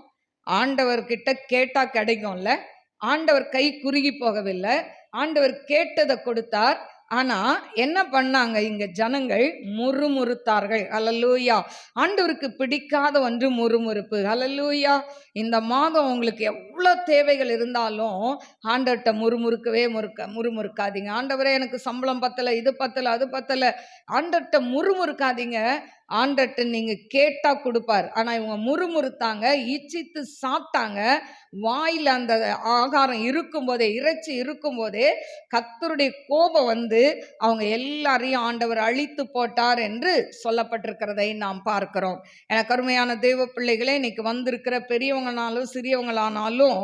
ஆண்டவர்கிட்ட கேட்டா கிடைக்கும்ல. ஆண்டவர் கை குறுகி போகவில்லை. ஆண்டவர் கேட்டதை கொடுத்தார். ஆனா என்ன பண்ணாங்க, இங்க ஜனங்கள் முறுமுறுத்தார்கள். ஹல்லேலூயா. ஆண்டவருக்கு பிடிக்காத ஒன்று முறுமுறுப்பு. ஹல்லேலூயா. இந்த மாதம் உங்களுக்கு எவ்வளவு தேவைகள் இருந்தாலும் ஆண்டவர்கிட்ட முறுமுறுக்காதீங்க. ஆண்டவரே எனக்கு சம்பளம் பத்தல, இது பத்தல, அது பத்தல. ஆண்டவர்கிட்ட முறுமுறுக்காதீங்க. ஆண்டவர்கிட்ட நீங்க கேட்டா கொடுப்பார். ஆனா இவங்க முறுமுறுத்தாங்க, இச்சித்து சாப்பிட்டாங்க. வாயில அந்த ஆகாரம் இருக்கும்போதே, இறைச்சி இருக்கும்போதே கர்த்தருடைய கோபம் வந்து அவங்க எல்லாரையும் ஆண்டவர் அழித்து போட்டார் என்று சொல்லப்பட்டிருக்கிறதை நாம் பார்க்கிறோம். எனக்கு அருமையான தேவ பிள்ளைகளே, இன்னைக்கு வந்திருக்கிற பெரியவங்கனாலும் சிறியவங்களானாலும்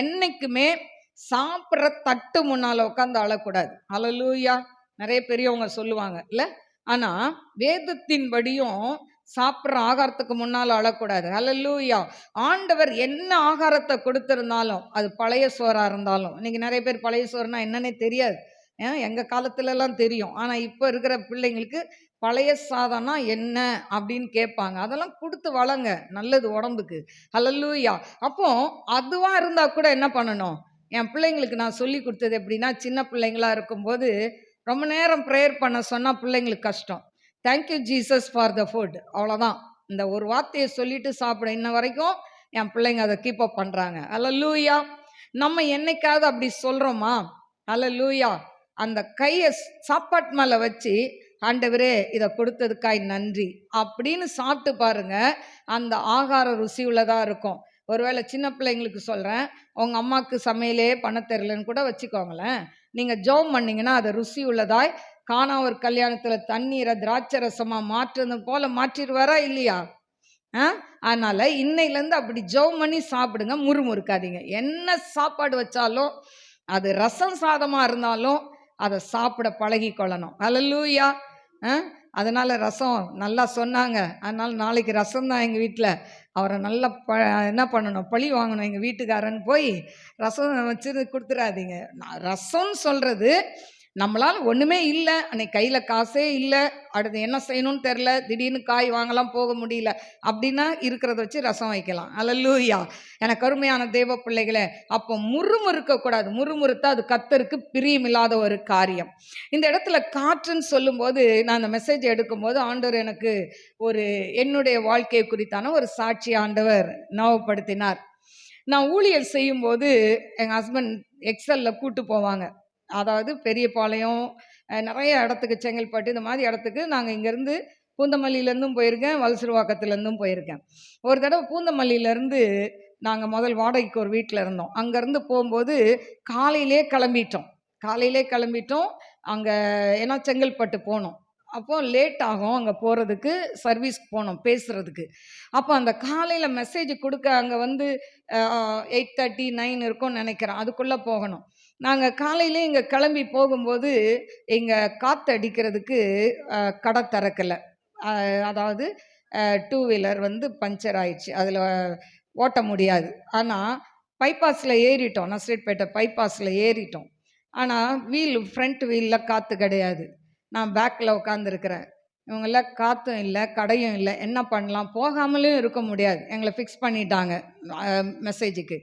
என்னைக்குமே சாப்பிட்ற தட்டு முன்னால உட்காந்து அழக்கூடாது. ஹல்லேலூயா. நிறைய பெரியவங்க சொல்லுவாங்க இல்ல. ஆனா வேதத்தின்படியும் சாப்பிட்ற ஆகாரத்துக்கு முன்னால் அழக்கூடாது. ஹல்லேலூயா. ஆண்டவர் என்ன ஆகாரத்தை கொடுத்திருந்தாலும், அது பழைய சோறா இருந்தாலும், இன்னைக்கு நிறைய பேர் பழைய சோறுனா என்னன்னே தெரியாது. எங்க காலத்துலலாம் தெரியும். ஆனா இப்ப இருக்கிற பிள்ளைங்களுக்கு பழைய சாதம்னா என்ன அப்படின்னு கேட்பாங்க. அதெல்லாம் கொடுத்து வளங்க, நல்லது உடம்புக்கு. ஹல்லேலூயா. அப்போ அதுவா இருந்தா கூட என்ன பண்ணணும், என் பிள்ளைங்களுக்கு நான் சொல்லி கொடுத்தது எப்படின்னா, சின்ன பிள்ளைங்களா இருக்கும்போது ரொம்ப நேரம் ப்ரேயர் பண்ண சொன்னா பிள்ளைங்களுக்கு கஷ்டம். Thank you Jesus for the food, அவ்வளோதான். இந்த ஒரு வார்த்தையை சொல்லிட்டு சாப்பிட இன்ன வரைக்கும் என் பிள்ளைங்க அதை கீப் அப் பண்ணுறாங்க. ஹல்லேலூயா. நம்ம என்னைக்காவது அப்படி சொல்கிறோமா? ஹல்லேலூயா. அந்த கையை சாப்பாட்டு மேலே வச்சு, ஆண்டவரே இதை கொடுத்ததுக்காய் நன்றி அப்படின்னு சாப்பிட்டு பாருங்க. அந்த ஆகார ருசி உள்ளதாக இருக்கும். ஒருவேளை சின்ன பிள்ளைங்களுக்கு சொல்கிறேன், உங்கள் அம்மாவுக்கு சமையலே பண்ண தெரிலன்னு கூட வச்சுக்கோங்களேன். நீங்கள் ஜெபம் பண்ணிங்கன்னா அதை ருசி உள்ளதாய் காணாவர் கல்யாணத்தில் தண்ணீரை திராட்சை ரசமாக மாற்றுறது போல மாற்றிடுவாரா இல்லையா? அதனால இன்னையிலேருந்து அப்படி ஜெபம் பண்ணி சாப்பிடுங்க, முறுமுறுக்காதீங்க. என்ன சாப்பாடு வச்சாலும், அது ரசம் சாதமாக இருந்தாலும் அதை சாப்பிட பழகி கொள்ளணும். ஹல்லேலூயா. அதனால ரசம் நல்லா சொன்னாங்க, அதனால நாளைக்கு ரசம் தான் எங்கள் வீட்டில். அவரை நல்லா என்ன பண்ணணும், பழி வாங்கணும் எங்கள் வீட்டுக்காரன்னு போய் ரசம் வச்சு கொடுத்துடாதீங்க. ரசம்னு சொல்கிறது நம்மளால் ஒன்றுமே இல்லை, அன்னைக்கு கையில் காசே இல்லை, அடுத்து என்ன செய்யணும்னு தெரில, திடீர்னு காய் வாங்கலாம் போக முடியல அப்படின்னா இருக்கிறத வச்சு ரசம் வைக்கலாம். ஹல்லேலூயா. எனக்கு அருமையான தேவ பிள்ளைகளே, அப்போ முறுமுறுக்கக்கூடாது. முறுமுறுத்தா அது கர்த்தருக்கு பிரியமில்லாத ஒரு காரியம். இந்த இடத்துல காற்றுன்னு சொல்லும்போது, நான் அந்த மெசேஜ் எடுக்கும்போது ஆண்டவர் எனக்கு ஒரு என்னுடைய வாழ்க்கை குறித்தான ஒரு சாட்சி ஆண்டவர் ஞாபகப்படுத்தினார். நான் ஊழியர் செய்யும்போது எங்கள் ஹஸ்பண்ட் எக்ஸலில் கூட்டு போவாங்க. அதாவது பெரியபாளையம், நிறைய இடத்துக்கு, செங்கல்பட்டு, இந்த மாதிரி இடத்துக்கு நாங்கள் இங்கேருந்து பூந்தமல்லியிலேருந்தும் போயிருக்கேன், வலசரவாக்கத்துலேருந்தும் போயிருக்கேன். ஒரு தடவை பூந்தமல்லியிலேருந்து நாங்கள் முதல் வாடகைக்கு ஒரு வீட்டில் இருந்தோம். அங்கேருந்து போகும்போது காலையிலே கிளம்பிட்டோம். அங்கே ஏன்னா செங்கல்பட்டு போனோம். அப்போது லேட் ஆகும் அங்கே போகிறதுக்கு, சர்வீஸ்க்கு போனோம் பேசுகிறதுக்கு. அப்போ அந்த காலையில் மெசேஜ் கொடுக்க அங்கே வந்து 8:30 9 இருக்கும்னு நினைக்கிறேன், அதுக்குள்ளே போகணும். நாங்கள் காலையிலே இங்கே கிளம்பி போகும்போது இங்கே காற்று அடிக்கிறதுக்கு கடை திறக்கலை. அதாவது 2 வீலர் வந்து பஞ்சர் ஆயிடுச்சு, அதில் ஓட்ட முடியாது. ஆனால் பைபாஸில் ஏறிட்டோம், நஸ்ரேட்பேட்டை பைபாஸில் ஏறிட்டோம். ஆனால் ஃப்ரண்ட் வீலில் காற்று கிடையாது. நான் பேக்கில் உட்காந்துருக்கிறேன். இவங்கெல்லாம் காற்றும் இல்லை, கடையும் இல்லை, என்ன பண்ணலாம்? போகாமலேயும் இருக்க முடியாது, எங்களை ஃபிக்ஸ் பண்ணிட்டாங்க மெசேஜுக்கு.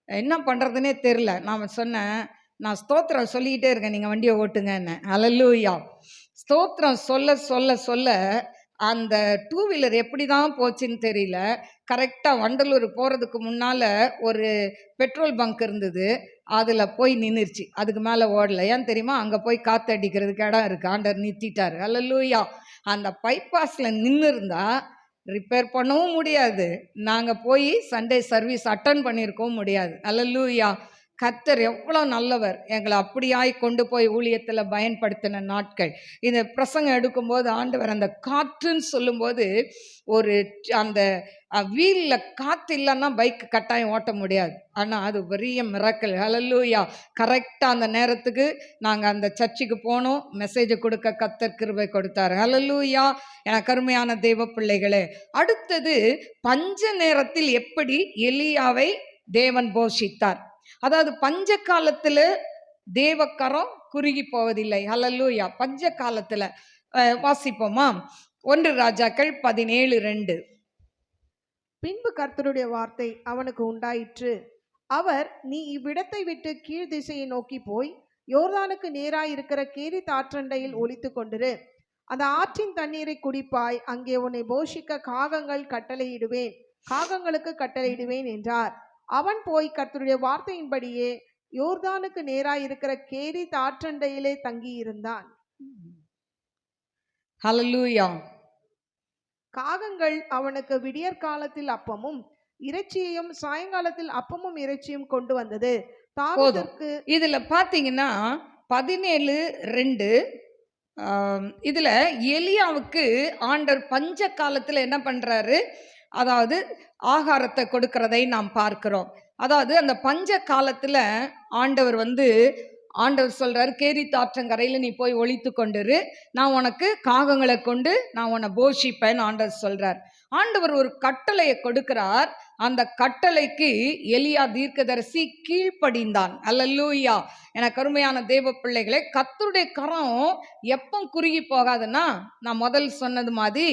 என்ன பண்ணுறதுனே தெரில. நான் சொன்னேன், நான் ஸ்தோத்திரம் சொல்லிக்கிட்டே இருக்கேன், நீங்கள் வண்டியை ஓட்டுங்கன்னு. ஹல்லேலூயா. ஸ்தோத்திரம் சொல்ல சொல்ல சொல்ல அந்த டூ வீலர் எப்படி தான் போச்சுன்னு தெரியல. கரெக்டாக வண்டலூர் போகிறதுக்கு முன்னால் ஒரு பெட்ரோல் பங்க் இருந்தது. அதில் போய் நின்றுச்சு. அதுக்கு மேலே ஓடல. ஏன் தெரியுமா? அங்கே போய் காற்றடிக்கிறதுக்கு இடம் இருக்குது. ஆண்டவர் நிறுத்திட்டார். அல்லேலூயா. அந்த பைபாஸில் நின்று இருந்தா ரிப்பேர் பண்ணவும் முடியாது. நாங்கள் போய் சண்டே சர்வீஸ் அட்டன் பண்ணியிருக்கவும் முடியாது. அல்லேலூயா. கர்த்தர் எவ்வளோ நல்லவர். எங்களை அப்படியாய் கொண்டு போய் ஊழியத்தில் பயன்படுத்தின நாட்கள். இந்த பிரசங்கம் எடுக்கும்போது ஆண்டவர் அந்த காற்றுன்னு சொல்லும்போது ஒரு அந்த வீலில் காற்று இல்லைன்னா பைக் கட்டாயம் ஓட்ட முடியாது. ஆனால் அது பெரிய மிராக்கிள். ஹல்லேலூயா. கரெக்டாக அந்த நேரத்துக்கு நாங்கள் அந்த சர்ச்சுக்கு போனோம். மெசேஜை கொடுக்க கர்த்தர் கிருபை கொடுத்தார். ஹல்லேலூயா. எனக்கு அருமையான தெய்வ பிள்ளைகளே, அடுத்தது பஞ்ச நேரத்தில் எப்படி எலியாவை தேவன் போஷித்தார். அதாவது பஞ்ச காலத்துல தேவக்கரம் குறுகி போவதில்லை. ஹல்லேலூயா. பஞ்ச காலத்துல வாசிப்போமா? 1 ராஜாக்கள் 17:2. பின்பு கர்த்தருடைய வார்த்தை அவனுக்கு உண்டாயிற்று. அவர், நீ இவ்விடத்தை விட்டு கீழ் திசையை நோக்கி போய் யோர்தானுக்கு நேராய் இருக்கிற கேரித் ஆற்றண்டையில் ஒளித்து கொண்டிரு. அந்த ஆற்றின் தண்ணீரை குடிப்பாய். அங்கே உன்னை போஷிக்க காகங்களுக்கு கட்டளையிடுவேன் என்றார். அவன் போய் கர்த்தருடைய வார்த்தையின்படியே யோர்தானுக்கு நேராய் இருக்கிற கேரித் ஆற்றண்டையிலே தங்கி இருந்தான். ஹல்லேலூயா. காகங்கள் அவனுக்கு விடியற் காலத்தில் அப்பமும் இறைச்சியையும் சாயங்காலத்தில் அப்பமும் இறைச்சியும் கொண்டு வந்தது. தாவீதுக்கு இதுல பாத்தீங்கன்னா 17:2 இதுல எலியாவுக்கு ஆண்டவர் பஞ்ச காலத்துல என்ன பண்றாரு? அதாவது ஆகாரத்தை கொடுக்கிறதை நாம் பார்க்கிறோம். அதாவது அந்த பஞ்ச காலத்துல ஆண்டவர் சொல்றாரு, கேரித் ஆற்றங்கரையில் நீ போய் ஒளித்து கொண்டிரு, நான் உனக்கு காகங்களை கொண்டு நான் உன்னை போஷிப்பேன் ஆண்டவர் சொல்றார். ஆண்டவர் ஒரு கட்டளையை கொடுக்கிறார். அந்த கட்டளைக்கு எலியா தீர்க்கதரிசி கீழ்ப்படிந்தான். அல்லேலூயா. எனக்கு அருமையான தேவ பிள்ளைகளே, கர்த்தருடைய கரம் எப்போ குறுகி போகாதுன்னா, நான் முதல் சொன்னது மாதிரி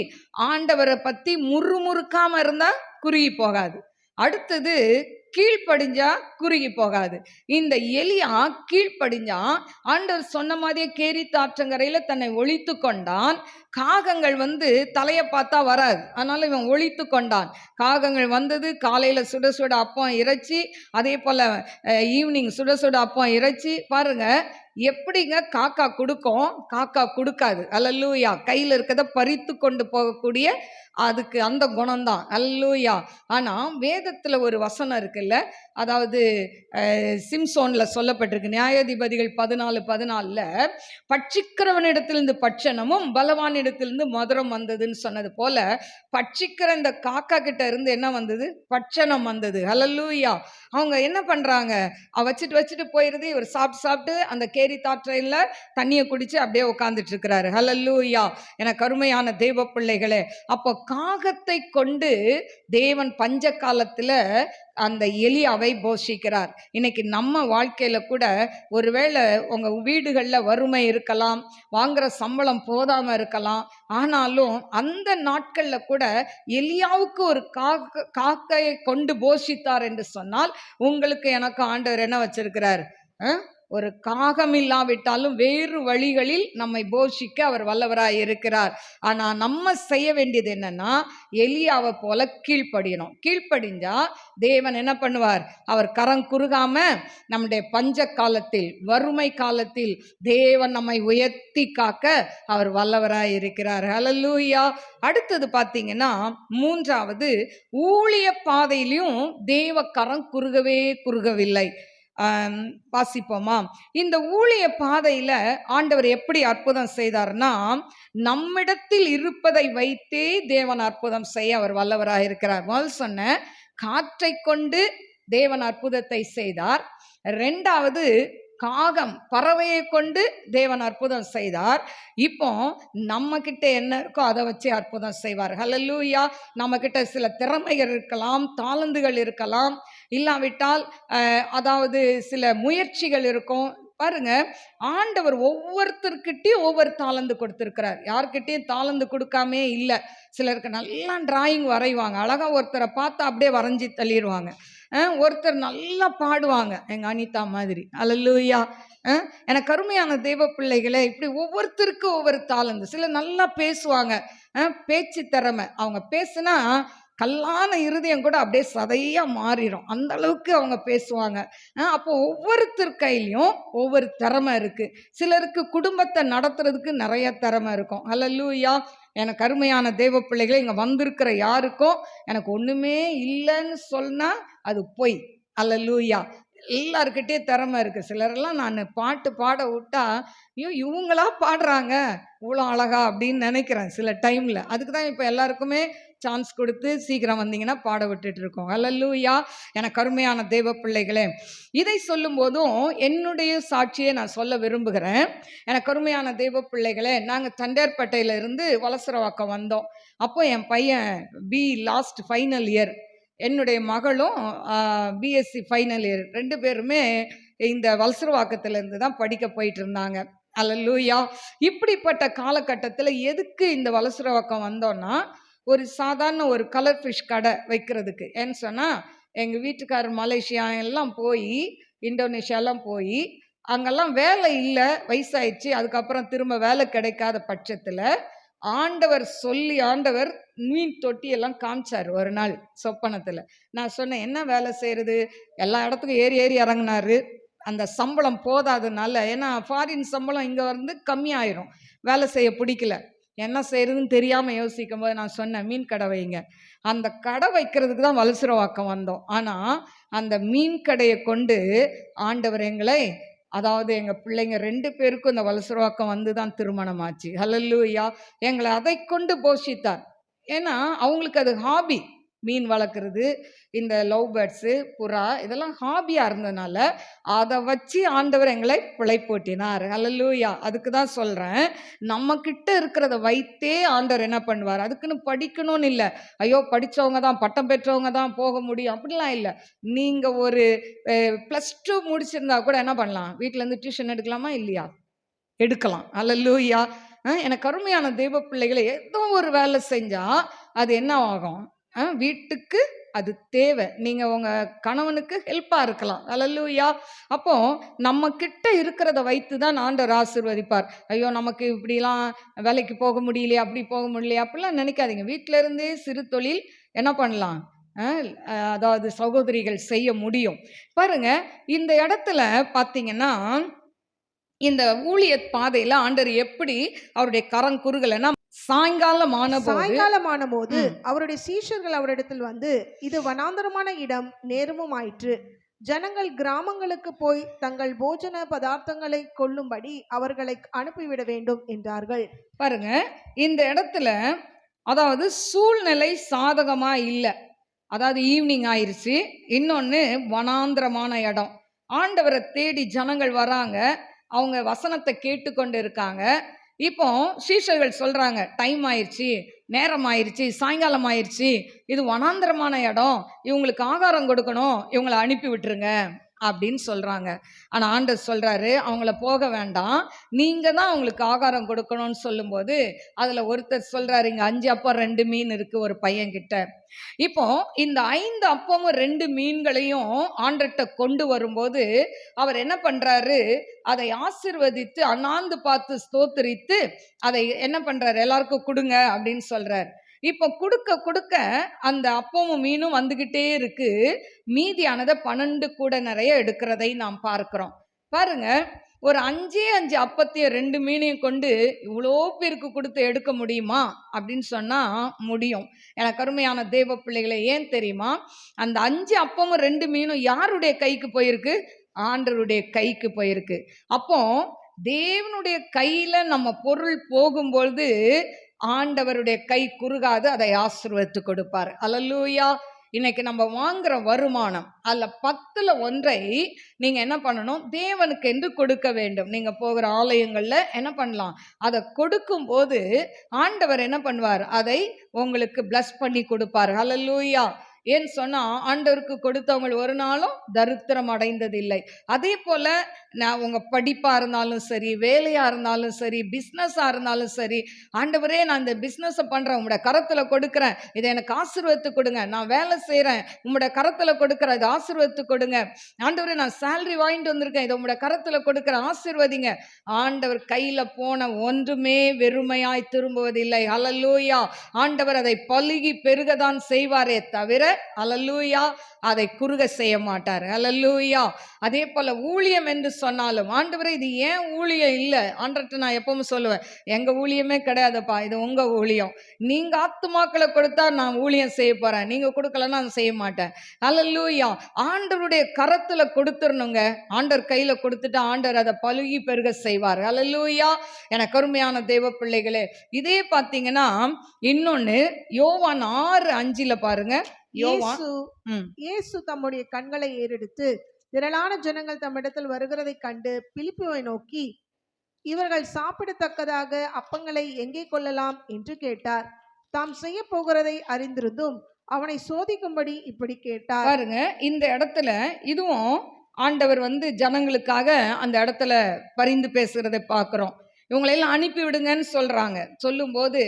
ஆண்டவரை பத்தி முறுமுறுக்காம இருந்தா குறுகி போகாது. அடுத்தது கீழ்ப்படிஞ்சா குறுகி போகாது. இந்த எலியா கீழ்ப்படிஞ்சா ஆண்டவர் சொன்ன மாதிரியே கேரித் ஆற்றங்கரையில தன்னை ஒளித்து கொண்டான். காகங்கள் தலையை பார்த்தா வராது, அதனால இவன் ஒளித்து கொண்டான். காகங்கள் வந்தது. காலையில சுட சுட அப்பம் இறைச்சி, அதே போல ஈவினிங் சுட சுட அப்பம் இறைச்சி. பாருங்க எப்படிங்க காக்கா கொடுக்கும், காக்கா கொடுக்காது. அல்லேலூயா. கையில் இருக்கிறத பறித்து கொண்டு போகக்கூடிய அதுக்கு அந்த குணம்தான். அல்லேலூயா. ஆனால் வேதத்தில் ஒரு வசனம் இருக்குல்ல, அதாவது சிம்சோன்ல சொல்லப்பட்டிருக்கு. நியாயாதிபதிகள் 14:14 பட்சிக்கிறவனிடத்திலிருந்து பட்சணமும் பலவானிடத்திலிருந்து மதுரம் வந்ததுன்னு சொன்னது போல, பட்சிக்கிற இந்த காக்கா கிட்ட இருந்து என்ன வந்தது? பட்சணம் வந்தது. ஹல்லேலூயா. அவங்க என்ன பண்றாங்க? வச்சுட்டு போயிருது. இவர் சாப்பிட்டு அந்த கேரித் ஆற்றில் தண்ணியை குடிச்சு அப்படியே உட்காந்துட்டு இருக்கிறாரு. ஹல்லேலூயா. எனக்கு அருமையான தெய்வ பிள்ளைகளே, அப்போ காகத்தை கொண்டு தேவன் பஞ்ச காலத்துல அந்த எலியாவை போஷிக்கிறார். இன்னைக்கு நம்ம வாழ்க்கையில கூட ஒருவேளை உங்க வீடுகள்ல வறுமை இருக்கலாம், வாங்குற சம்பளம் போதாம இருக்கலாம். ஆனாலும் அந்த நாட்கள்ல கூட எலியாவுக்கு ஒரு காக்கையை கொண்டு போஷித்தார் என்று சொன்னால், உங்களுக்கு எனக்கு ஆண்டவர் என்ன வச்சிருக்கிறார்? ஒரு காகம் இல்லாவிட்டாலும் வேறு வழிகளில் நம்மை போஷிக்க அவர் வல்லவராய் இருக்கிறார். ஆனா நம்ம செய்ய வேண்டியது என்னன்னா, எலியாவை போல கீழ்ப்படியணும். கீழ்ப்படிஞ்சா தேவன் என்ன பண்ணுவார்? அவர் கரம் குறுகாம நம்முடைய பஞ்ச காலத்தில், வறுமை காலத்தில் தேவன் நம்மை உயர்த்தி காக்க அவர் வல்லவராய் இருக்கிறார். ஹல்லேலூயா. அடுத்தது பார்த்தீங்கன்னா, மூன்றாவது, ஊழிய பாதையிலையும் தேவ கரம் குறுகவில்லை. வாசிப்போமா? இந்த ஊழிய பாதையில ஆண்டவர் எப்படி அற்புதம் செய்தார்னா, நம்மிடத்தில் இருப்பதை வைத்தே தேவன் அற்புதம் செய்ய அவர் வல்லவராக இருக்கிறார். முதல் சொன்ன காற்றை கொண்டு தேவன் அற்புதத்தை செய்தார். இரண்டாவது காகம் பறவையை கொண்டு தேவன் அற்புதம் செய்தார். இப்போ நம்ம கிட்ட என்ன இருக்கோ அதை வச்சு அற்புதம் செய்வார். ஹல்லேலூயா. நம்ம கிட்ட சில திறமைகள் இருக்கலாம், தாளந்துகள் இருக்கலாம், இல்லாவிட்டால் அதாவது சில முயற்சிகள் இருக்கும். பாருங்க, ஆண்டவர் ஒவ்வொருத்தர்கிட்டயும் ஒவ்வொரு தாளந்து கொடுத்திருக்கிறார். யார்கிட்டயும் தாளந்து கொடுக்காமே இல்லை. சிலருக்கு நல்லா டிராயிங் வரைவாங்க, அழகா ஒருத்தரை பார்த்தா அப்படியே வரைஞ்சி தள்ளிடுவாங்க. ஒருத்தர் நல்லா பாடுவாங்க, எங்க அனிதா மாதிரி. அல்லேலூயா. எனக்கு அருமையான தெய்வ பிள்ளைகளே, இப்படி ஒவ்வொருத்தருக்கும் ஒவ்வொரு தாளந்து. சிலர் நல்லா பேசுவாங்க, பேச்சு திறமை. அவங்க பேசுனா கல்லான இருதயம் கூட அப்படியே சதையா மாறிடும், அந்த அளவுக்கு அவங்க பேசுவாங்க. அப்போ ஒவ்வொருத்தர் கையிலையும் ஒவ்வொரு திறமை இருக்கு. சிலருக்கு குடும்பத்தை நடத்துறதுக்கு நிறைய திறமை இருக்கும். அல்லேலூயா. எனக்கு அருமையான தேவ பிள்ளைகளை, இங்க வந்திருக்கிற யாருக்கும் எனக்கு ஒண்ணுமே இல்லைன்னு சொன்னா அது பொய். அல்லேலூயா. எல்லாருக்கிட்டே திறமை இருக்கு. சிலரெல்லாம் நான் பாட்டு பாட விட்டா, ஐயோ இவங்களா பாடுறாங்க இவ்வளோ அழகா அப்படின்னு நினைக்கிறேன் சில டைம்ல. அதுக்கு தான் இப்போ எல்லாருக்குமே சான்ஸ் கொடுத்து சீக்கிரம் வந்தீங்கன்னா பாட விட்டுட்டு இருக்கோம். அல்லேலூயா. எனக்கு அருமையான தேவ பிள்ளைகளே, இதை சொல்லும் போதும் என்னுடைய சாட்சியை நான் சொல்ல விரும்புகிறேன். எனக்கு அருமையான தேவ பிள்ளைகளே, நாங்கள் தண்டேர்பேட்டையில இருந்து வலசரவாக்கம் வந்தோம். அப்போ என் பையன் லாஸ்ட் ஃபைனல் இயர், என்னுடைய மகளும் பிஎஸ்சி ஃபைனல் இயர், 2 பேருமே இந்த வலசரவாக்கத்திலேருந்து தான் படிக்க போயிட்டு இருந்தாங்க. அல்லேலூயா. இப்படிப்பட்ட காலகட்டத்தில் எதுக்கு இந்த வலசரவாக்கம் வந்தோன்னா, ஒரு சாதாரண ஒரு கலர் ஃபிஷ் கடை வைக்கிறதுக்கு. ஏன்னு சொன்னால், எங்கள் வீட்டுக்காரர் மலேசியா எல்லாம் போய், இந்தோனேஷியாலாம் போய், அங்கெல்லாம் வேலை இல்லை, வயசாயிடுச்சு. அதுக்கப்புறம் திரும்ப வேலை கிடைக்காத பட்சத்தில் ஆண்டவர் சொல்லி, ஆண்டவர் மீன் தொட்டியெல்லாம் காமிச்சார் ஒரு நாள் சொப்பனத்தில். நான் சொன்னேன், என்ன வேலை செய்கிறது? எல்லா இடத்துக்கும் ஏறி ஏறி இறங்கினாரு. அந்த சம்பளம் போதாதனால, ஏன்னா ஃபாரின் சம்பளம் இங்கே வந்து கம்மியாயிரும், வேலை செய்ய பிடிக்கல. என்ன செய்யறதுன்னு தெரியாமல் யோசிக்கும் போது நான் சொன்னேன், மீன் கடை வைங்க. அந்த கடை வைக்கிறதுக்கு தான் வலசரவாக்கம் வந்தோம். ஆனால் அந்த மீன் கடையை கொண்டு ஆண்டவர் எங்களை, அதாவது எங்கள் பிள்ளைங்க 2 பேருக்கும் இந்த வலசரவாக்கம் வந்து தான் திருமணம் ஆச்சு. ஹல்லேலூயா. எங்களை அதை கொண்டு போஷித்தார். ஏன்னா அவங்களுக்கு அது ஹாபி, மீன் வளர்க்குறது, இந்த லவ் பேர்ட்ஸு, புறா, இதெல்லாம் ஹாபியாக இருந்ததுனால அதை வச்சு ஆண்டவர் எங்களை பிழைப்போட்டினார். ஹல்லேலூயா. அதுக்கு தான் சொல்கிறேன், நம்மக்கிட்ட இருக்கிறத வைத்தே ஆண்டவர் என்ன பண்ணுவார். அதுக்குன்னு படிக்கணும்னு இல்லை, ஐயோ படித்தவங்க தான், பட்டம் பெற்றவங்க தான் போக முடியும் அப்படிலாம் இல்லை. நீங்கள் ஒரு +2 முடிச்சிருந்தா கூட என்ன பண்ணலாம், வீட்டிலேருந்து டியூஷன் எடுக்கலாமா இல்லையா? எடுக்கலாம். அல்லேலூயா. எனக்கு அருமையான தெய்வ பிள்ளைகளை, ஏதோ ஒரு வேலை செஞ்சால் அது என்ன ஆகும், வீட்டுக்கு அது தேவை. நீங்கள் உங்கள் கணவனுக்கு ஹெல்ப்பாக இருக்கலாம். அல்லேலூயா. அப்போ நம்ம கிட்ட இருக்கிறத வைத்து தான் ஆண்டவர் ஆசீர்வதிப்பார். ஐயோ நமக்கு இப்படிலாம் வேலைக்கு போக முடியலையே, அப்படி போக முடியலையே அப்படிலாம் நினைக்காதீங்க. வீட்டில இருந்தே சிறு தொழில் என்ன பண்ணலாம், அதாவது சகோதரிகள் செய்ய முடியும். பாருங்க, இந்த இடத்துல பார்த்தீங்கன்னா, இந்த ஊழிய பாதையில ஆண்டவர் எப்படி அவருடைய கரங்குறுகலைன்னா, சாயங்காலமான போது அவருடைய சீஷர்கள் அவரிடத்தில் வந்து, இது வனாந்தரமான இடம், நேரமும் ஆயிற்று, ஜனங்கள் கிராமங்களுக்கு போய் தங்கள் போஜன பதார்த்தங்களை கொள்ளும்படி அவர்களை அனுப்பிவிட வேண்டும் என்றார்கள். பாருங்க, இந்த இடத்துல அதாவது சூழ்நிலை சாதகமா இல்லை. அதாவது ஈவினிங் ஆயிடுச்சு, இன்னொன்று வனாந்திரமான இடம். ஆண்டவரை தேடி ஜனங்கள் வராங்க, அவங்க வசனத்தை கேட்டுக்கொண்டு இருக்காங்க. இப்போ சீஷர்கள் சொல்றாங்க, டைம் ஆயிடுச்சு, நேரம் ஆயிடுச்சு, சாயங்காலம் ஆயிடுச்சு, இது வனாந்திரமான இடம், இவங்களுக்கு ஆகாரம் கொடுக்கணும், இவங்களை அனுப்பி விட்டுருங்க அப்படின்னு சொல்றாங்க. ஆனா ஆண்டவர் சொல்றாரு, அவங்கள போக வேண்டாம், நீங்க தான் அவங்களுக்கு ஆகாரம் கொடுக்கணும்னு சொல்லும்போது, அதுல ஒருத்தர் சொல்றாரு, இங்க 5 அப்பம் 2 மீன் இருக்கு ஒரு பையன் கிட்ட. இப்போ இந்த 5 அப்பமும் 2 மீன்களையும் ஆண்டர்கிட்ட கொண்டு வரும்போது அவர் என்ன பண்றாரு, அதை ஆசீர்வதித்து அண்ணாந்து பார்த்து ஸ்தோத்திரித்து அதை என்ன பண்றாரு, எல்லாருக்கும் கொடுங்க அப்படின்னு சொல்றாரு. இப்போ கொடுக்க கொடுக்க அந்த அப்பமும் மீனும் வந்துகிட்டே இருக்கு. மீதியானதை 12 கூட நிறைய எடுக்கிறதை நாம் பார்க்கிறோம். பாருங்க, ஒரு 5 அப்பத்தையும் 2 மீனையும் கொண்டு இவ்வளோ பேருக்கு கொடுத்து எடுக்க முடியுமா அப்படின்னு சொன்னா முடியும். எனக்கு அருமையான தேவ பிள்ளைகளை, ஏன் தெரியுமா, அந்த 5 அப்பமும் 2 மீனும் யாருடைய கைக்கு போயிருக்கு, ஆண்டவருடைய கைக்கு போயிருக்கு. அப்போ தேவனுடைய கையில நம்ம பொருள் போகும்பொழுது ஆண்டவருடைய கை குறுகாது, அதை ஆசீர்வதித்து கொடுப்பார். அல்லேலூயா. இன்னைக்கு நம்ம வாங்குற வருமானம் அல்ல 10ல் 1 நீங்க என்ன பண்ணணும், தேவனுக்கு என்று கொடுக்க வேண்டும். நீங்க போகிற ஆலயங்கள்ல என்ன பண்ணலாம், அதை கொடுக்கும் போது ஆண்டவர் என்ன பண்ணுவார், அதை உங்களுக்கு பிளஸ் பண்ணி கொடுப்பார். அல்லேலூயா. ஏன்னு சொன்னா ஆண்டவருக்கு கொடுத்தவங்க ஒரு நாளும் தரித்திரம் அடைந்ததில்லை. அதே போல நான் உங்க படிப்பா இருந்தாலும் சரி, வேலையா இருந்தாலும் சரி, பிசினஸா இருந்தாலும் சரி, ஆண்டவரே நான் இந்த பிசினஸ் பண்றேன், உம்முடைய கரத்துல கொடுக்கிறேன், இதை எனக்கு ஆசீர்வதித்து கொடுங்க. நான் வேலை செய்யறேன், உம்முடைய கரத்துல கொடுக்கிறேன், இதை ஆசீர்வதித்து கொடுங்க. ஆண்டவரே நான் சேலரி வாங்கிட்டு வந்திருக்கேன், இதை உம்முடைய கரத்துல கொடுக்கிறேன், ஆசீர்வதிங்க. ஆண்டவர் கையில போன ஒன்றுமே வெறுமையாய் திரும்புவதில்லை. ஹல்லேலூயா. ஆண்டவர் அதை பலுகி பெருகதான் செய்வாரே தவிர ஹல்லேலூயா அதை குறுக செய்ய மாட்டார். ஹல்லேலூயா. அதே போல ஊழியம் என்று சொன்னாலும், ஆண்டவரே இது ஏன் ஊழியம் இல்லை, ஆண்டவர்கிட்ட நான் எப்பவும் சொல்லுவேன், எங்க ஊழியமே கிடையாதுப்பா, இது உங்க ஊழியம். நீங்க ஆத்துமாக்களை கொடுத்தா நான் ஊழியம் செய்ய போறேன், நீங்க கொடுக்கலன்னா நான் செய்ய மாட்டேன். ஹல்லேலூயா. ஆண்டவருடைய கரத்துல கொடுத்துடணுங்க. ஆண்டவர் கையில கொடுத்துட்டு ஆண்டவர் அதை பலுகி பெருக செய்வார். ஹல்லேலூயா. எனக்கு அருமையான தேவ பிள்ளைகளே, இதே பார்த்தீங்கன்னா இன்னொன்னு யோவான் 6:5 பாருங்க. யோவான் இயேசு தம்முடைய கண்களை ஏறெடுத்து திரளான ஜனங்கள் தம்மிடத்தில் வருகிறதை கண்டு பிலிப்புவை நோக்கி, இவர்கள் சாப்பிடத்தக்கதாக அப்பங்களை எங்கே கொள்ளலாம் என்று கேட்டார். தாம் செய்ய போகிறதை அறிந்திருந்தும் அவனை சோதிக்கும்படி இப்படி கேட்டார். பாருங்க, இந்த இடத்துல இதுவும் ஆண்டவர் ஜனங்களுக்காக அந்த இடத்துல பரிந்து பேசுறதை பார்க்கிறோம். இவங்களெல்லாம் அனுப்பி விடுங்கன்னு சொல்றாங்க. சொல்லும்போது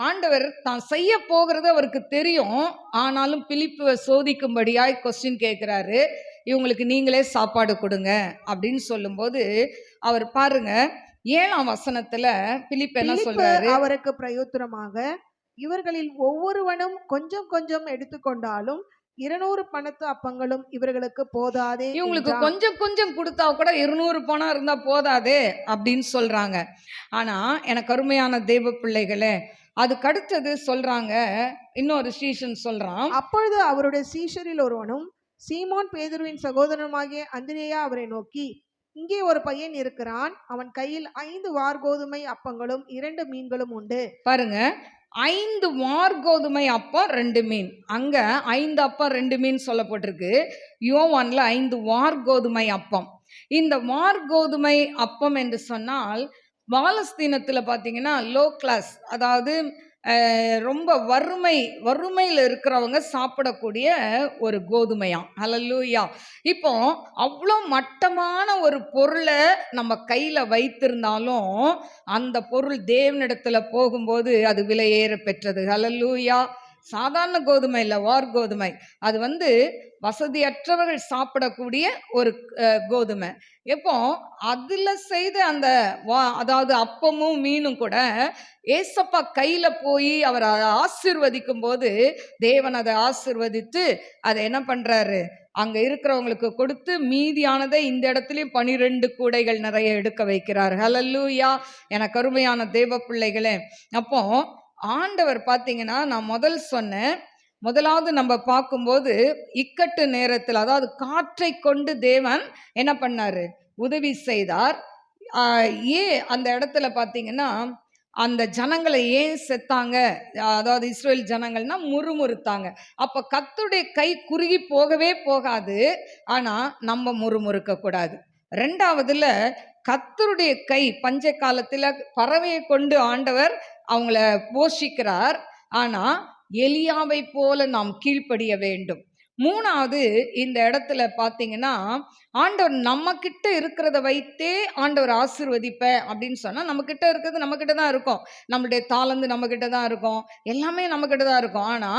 ஆண்டவர் தான் செய்ய போகிறது அவருக்கு தெரியும். ஆனாலும் பிலிப்புவை சோதிக்கும்படியாய் கொஸ்டின் கேட்கிறாரு. இவங்களுக்கு நீங்களே சாப்பாடு கொடுங்க அப்படின்னு சொல்லும்போது அவர் பாருங்க 7ஆம் வசனத்துல பிலிப்பு என்ன சொல்றாரு? அவருக்கு பிரயோத்தரமாக, இவர்களில் ஒவ்வொருவனும் கொஞ்சம் கொஞ்சம் எடுத்துக்கொண்டாலும் 200 பணத்து அப்பங்களும் இவர்களுக்கு போதாதே. இவங்களுக்கு கொஞ்சம் கொஞ்சம் கொடுத்தா கூட 200 பணம் இருந்தா போதாதே அப்படின்னு சொல்றாங்க. ஆனா எனக்கு அருமையான தேவ பிள்ளைகளே, அதுக்கு அடுத்தது சொல்றாங்க, இன்னொரு சீஷன் சொல்றான். அப்பொழுது அவருடைய சீஷரில் ஒருவனும் சீமோன் பேதுருவின் சகோதரனுமாகிய அந்திரேயா அவரை நோக்கி, இங்கே ஒரு பையன் இருக்கிறான், அவன் கையில் 5 வார்கோதுமை அப்பங்களும் 2 மீன்களும் உண்டு. பாருங்க, 5 வார்கோதுமை அப்பம் 2 மீன். அங்க 5 அப்பம் 2 மீன் சொல்லப்பட்டிருக்கு. யோவான்ல 5 வார்கோதுமை அப்பம். இந்த வார்கோதுமை அப்பம் என்று சொன்னால் பாலஸ்தீனத்தில் பார்த்தீங்கன்னா லோ கிளாஸ், அதாவது ரொம்ப வறுமையில் இருக்கிறவங்க சாப்பிடக்கூடிய ஒரு கோதுமையாம். ஹல்லேலூயா. இப்போ அவ்வளோ மட்டமான ஒரு பொருளை நம்ம கையில் வைத்திருந்தாலும் அந்த பொருள் தேவனிடத்துல போகும்போது அது விலையேற பெற்றது. ஹல்லேலூயா. சாதாரண கோதுமை இல்லை, வார் கோதுமை. அது வசதியற்றவர்கள் சாப்பிடக்கூடிய ஒரு கோதுமை. எப்போ அதில் செய்த அந்த அதாவது அப்பமும் மீனும் கூட ஏசப்பா கையில் போய் அவர் ஆசீர்வதிக்கும் போது தேவன் அதை ஆசீர்வதித்து அதை என்ன பண்ணுறாரு, அங்கே இருக்கிறவங்களுக்கு கொடுத்து மீதியானதை இந்த இடத்துலையும் 12 கூடைகள் நிறைய எடுக்க வைக்கிறார். ஹல்லேலூயா. எனக்கு அருமையான தேவ பிள்ளைகளே, அப்போ ஆண்டவர் பார்த்தீங்கன்னா நான் சொன்னேன், முதலாவது நம்ம பார்க்கும்போது இக்கட்டு நேரத்தில், அதாவது காற்றை கொண்டு தேவன் என்ன பண்ணாரு, உதவி செய்தார். ஏன் அந்த இடத்துல பார்த்தீங்கன்னா அந்த ஜனங்களை ஏன் செத்தாங்க, அதாவது இஸ்ரேல் ஜனங்கள்னா முறுமுறுத்தாங்க. அப்போ கர்த்தருடைய கை குறுகி போகவே போகாது, ஆனால் நம்ம முறுமுறுக்க கூடாது. ரெண்டாவதுல கர்த்தருடைய கை பஞ்ச காலத்தில் பறவையை கொண்டு ஆண்டவர் அவங்கள போஷிக்கிறார். ஆனா எலியாவை போல நாம் கீழ்ப்படிய வேண்டும். மூணாவது இந்த இடத்துல பார்த்தீங்கன்னா ஆண்டவர் நம்ம கிட்ட இருக்கிறத வைத்தே ஆண்டவர் ஆசீர்வதிப்பேன் அப்படின்னு சொன்னா, நம்ம கிட்ட இருக்கிறது நம்ம கிட்ட தான் இருக்கும், நம்மளுடைய தாளந்து நம்ம கிட்ட தான் இருக்கும், எல்லாமே நம்ம கிட்ட தான் இருக்கும். ஆனா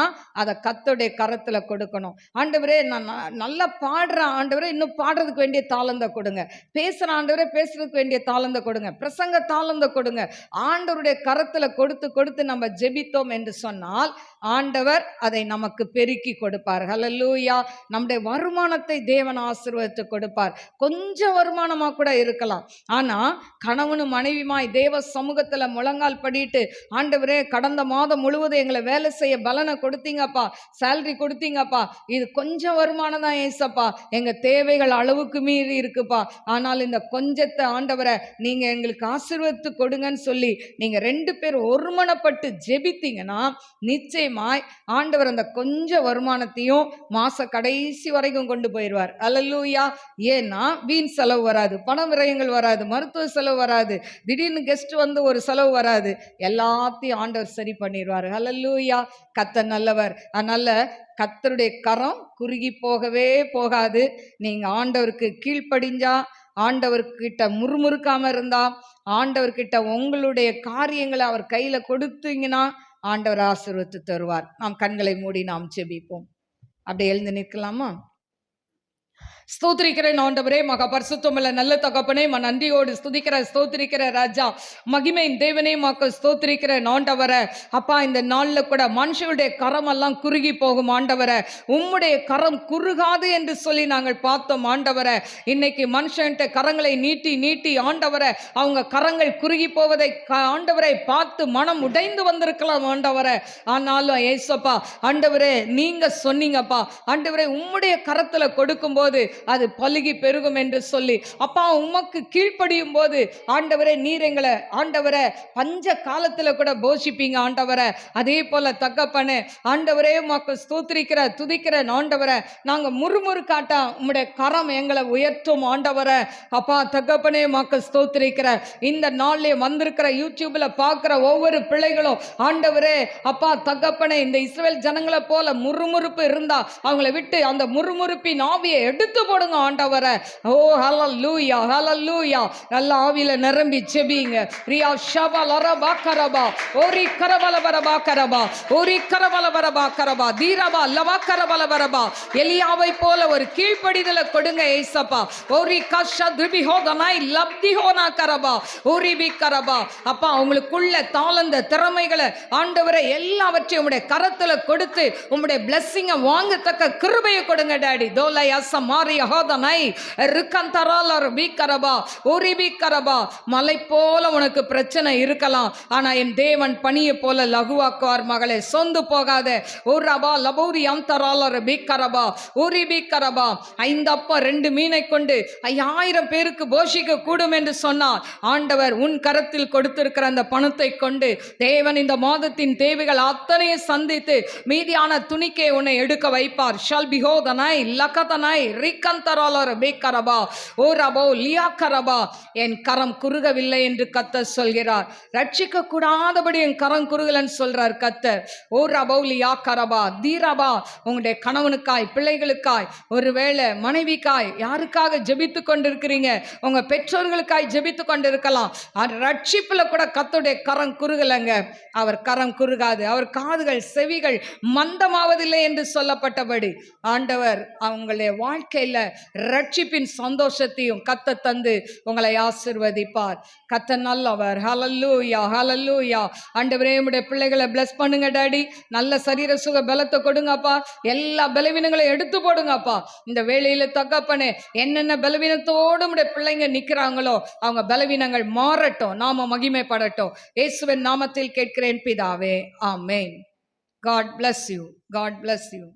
அதை கர்த்தருடைய கரத்துல கொடுக்கணும். ஆண்டவரே நான் நல்லா பாடுறேன், ஆண்டவரே இன்னும் பாடுறதுக்கு வேண்டிய தாளந்த கொடுங்க, பேசுறேன் ஆண்டவரே பேசுறதுக்கு வேண்டிய தாளந்த கொடுங்க, பிரசங்க தாளந்த கொடுங்க. ஆண்டவருடைய கரத்துல கொடுத்து கொடுத்து நம்ம ஜெபித்தோம் என்று சொன்னால் ஆண்டவர் அதை நமக்கு பெருக்கி கொடுப்பார். ஹல்லேலூயா. நம்முடைய வருமானத்தை தேவன் ஆசீர்வதித்து கொடுப்பார். கொஞ்சம் வருமானமா கூட இருக்கலாம், ஆனா கணவனும் மனைவியுமாய் தேவ சமூகத்துல முழங்கால் படிட்டு, ஆண்டவரே கடந்த மாதம் முழுவதும் எங்களை வேலை செய்ய பலனை கொடுத்தீங்கப்பா, சேலரி கொடுத்தீங்கப்பா, இது கொஞ்சம் வருமானம் தான் ஏசப்பா, எங்க தேவைகள் அளவுக்கு மீறி இருக்குப்பா, ஆனால் இந்த கொஞ்சத்தை ஆண்டவரை நீங்க எங்களுக்கு ஆசீர்வதித்து கொடுங்கன்னு சொல்லி நீங்க 2 பேர் ஒருமனப்பட்டு ஜெபித்தீங்கன்னா நிச்சயமாய் ஆண்டவர் அந்த கொஞ்சம் வருமானத்தையும் மாச கடைசி வரைக்கும் கொண்டு போயிடுவார். அல்லேலூயா. ஏன்னா வீண் செலவு வராது, பண விரயங்கள் வராது, மருத்துவ செலவு வராது, திடீர்னு கெஸ்ட் வந்து ஒரு செலவு வராது. எல்லாத்தையும் ஆண்டவர் சரி பண்ணிடுவார். ஹல்லேலூயா. கர்த்தர் நல்லவர். அதனால கர்த்தருடைய கரம் குறுகி போகவே போகாது. நீங்க ஆண்டவருக்கு கீழ்ப்படிஞ்சா, ஆண்டவர்கிட்ட முறுமுறுக்காம இருந்தா, ஆண்டவர்கிட்ட உங்களுடைய காரியங்களை அவர் கையில கொடுத்தீங்கன்னா ஆண்டவர் ஆசீர்வதித்து தருவார். நாம் கண்களை மூடி நாம் ஜெபிப்போம். அப்படியே எழுந்து நிற்கலாமா? ஸ்தோத்திரிக்கிறேன் ஆண்டவரே, மகா பரிசுத்தமுள்ள நல்ல தகப்பனே, நன்றியோடு ஸ்துதிக்கிற ஸ்தோத்திரிக்கிற ராஜா, மகிமையின் தேவனே, மாக்க ஸ்தோத்திரிக்கிற ஆண்டவரே. அப்பா, இந்த நாள்ல கூட மனுஷனுடைய கரம் எல்லாம் குறுகி போகும் ஆண்டவரே, உம்முடைய கரம் குறுகாது என்று சொல்லி நாங்கள் பார்த்தோம் ஆண்டவரே. இன்னைக்கு மனுஷன்ட்ட கரங்களை நீட்டி நீட்டி ஆண்டவரே, அவங்க கரங்கள் குறுகி போவதை ஆண்டவரை பார்த்து மனம் உடைந்து வந்திருக்கலாம் ஆண்டவரே. ஆனாலும் ஏசப்பா ஆண்டவரே, நீங்க சொன்னீங்கப்பா ஆண்டவரே, உம்முடைய கரத்துல கொடுக்கும் போது அது பலுகி பெருகும் என்று சொல்லி, அப்பா உமக்கு கீழ்ப்படியும் போது ஆண்டவரே, நீர் எங்களை ஆண்டவரே பஞ்ச காலத்துல கூட போஷிப்பீங்க ஆண்டவரே. அதே போல தகப்பனே ஆண்டவரே, உமக்கு ஸ்தோத்திரிக்கிற துதிக்கிற ஆண்டவரே, நாங்க முறுமுறு காட்டா உம்முடைய கரம் எங்களை உயர்த்தும் ஆண்டவரே. அப்பா தகப்பனே, உமக்கு ஸ்தோத்திரிக்கிற இந்த நாள்ல வந்திருக்கிற யூடியூப்ல பார்க்கிற ஒவ்வொரு பிள்ளைகளும் ஆண்டவரே, அப்பா தகப்பனே, இந்த இஸ்ரவேல் ஜனங்களை போல முறுமுறுப்பு இருந்தா அவங்களை விட்டு அந்த முறுமுறுப்பின் ஆவியை எடுத்து போடுங்க ஆண்டவரே. ஓ ஹல்லேலூயா, ஹல்லேலூயா. நல்ல ஆவியில நிரம்பி ஜெபிங்க. ரியா ஷபல ரபா கரபா ஓரி கரபல பரபா கரபா ஓரி கரபல பரபா கரபா தீரபா லவா கரபல பரபா. எலியாவை போல ஒரு கீழ்ப்படிதலை கொடுங்க ஏசப்பா. ஓரி கஷ துபி ஹோதனாய் லப்தி ஹோனா கரபா ஓரி பி கரபா. அப்பா, அவங்களுக்குள்ள தாளந்த திறமைகளை ஆண்டவரை எல்லாவற்றையும் உம்முடைய கரத்துல கொடுத்து உம்முடைய பிளெஸிங்கை வாங்கத்தக்க கிருபையை கொடுங்க டாடி. தோலை அசம் மாறி ஹோதனை ருக்கந்தராலர் பி கரபா ஓரி பி கரபா. மலை போல உனக்கு பிரச்சனை இருக்கலாம், ஆனா என் தேவன் பனியை போல லகுவாக்குவார் மகளே. சொந்து போகாத. ஓரபா லபூரி அந்தராலர் பி கரபா ஓரி பி கரபா. 5 அப்பம் 2 மீனை கொண்டு 5000 பேருக்கு போஷிக்க கூடும் என்று சொன்னார் ஆண்டவர். உன் கரத்தில் கொடுத்திருக்கிற அந்த பணத்தை கொண்டு தேவன் இந்த மாதத்தின் தேவைகள் அத்தனையும் சந்தித்து மீதியான துணிக்கை உன்னை எடுக்க வைப்பார். ஷல் பிஹோதனை லகதனை ரிக்கந்தராலர் பி கரபா ஓரபோ லியா கரபா. என் கரம் குறுகவில்லை என்று கர்த்தர் சொல்கிறார். ரட்சிக்க கூடாதபடி என் கரம் குறுகலன்னு சொல்றார் கர்த்தர். ஓரபோ லியா கரபா தீரபா. உங்களுடைய கணவனுக்காய், பிள்ளைகளுக்காய், ஒருவேளை மனைவிக்காய் யாருக்காக ஜெபித்து கொண்டிருக்கிறீங்க, உங்க பெற்றோர்களுக்காய் ஜெபித்து கொண்டிருக்கலாம். ரட்சிப்புல கூட கர்த்தருடைய கரம் குறுகலங்க. அவர் கரம் குறுகாது. அவர் காதுகள் செவிகள் மந்தமாவதில்லை என்று சொல்லப்பட்டபடி ஆண்டவர் அவங்களுடைய வாழ்க்கையில ரட்சிப்பின் சந்தோஷத்தையும் கத்த தந்து உங்களை ஆசீர்வதிப்பார். கத்த நல்லவர். ஹல்லேலூயா, ஹல்லேலூயா. ஆண்டவரே, உம்முடைய பிள்ளைகளை பிளஸ் பண்ணுங்க டாடி. நல்ல சரீர சுக பலத்தை கொடுங்கப்பா. எல்லா பலவீனங்களையும் எடுத்து போடுங்கப்பா. இந்த வேளையில தகப்பனே, என்னென்ன பலவீனத்தோடு உம்முடைய பிள்ளைங்க நிற்கிறாங்களோ அவங்க பலவீனங்கள் மாறட்டும், நாம மகிமைப்படட்டும். இயேசுவின் நாமத்தில் கேட்கிறேன் பிதாவே, ஆமென். God bless you. God bless you.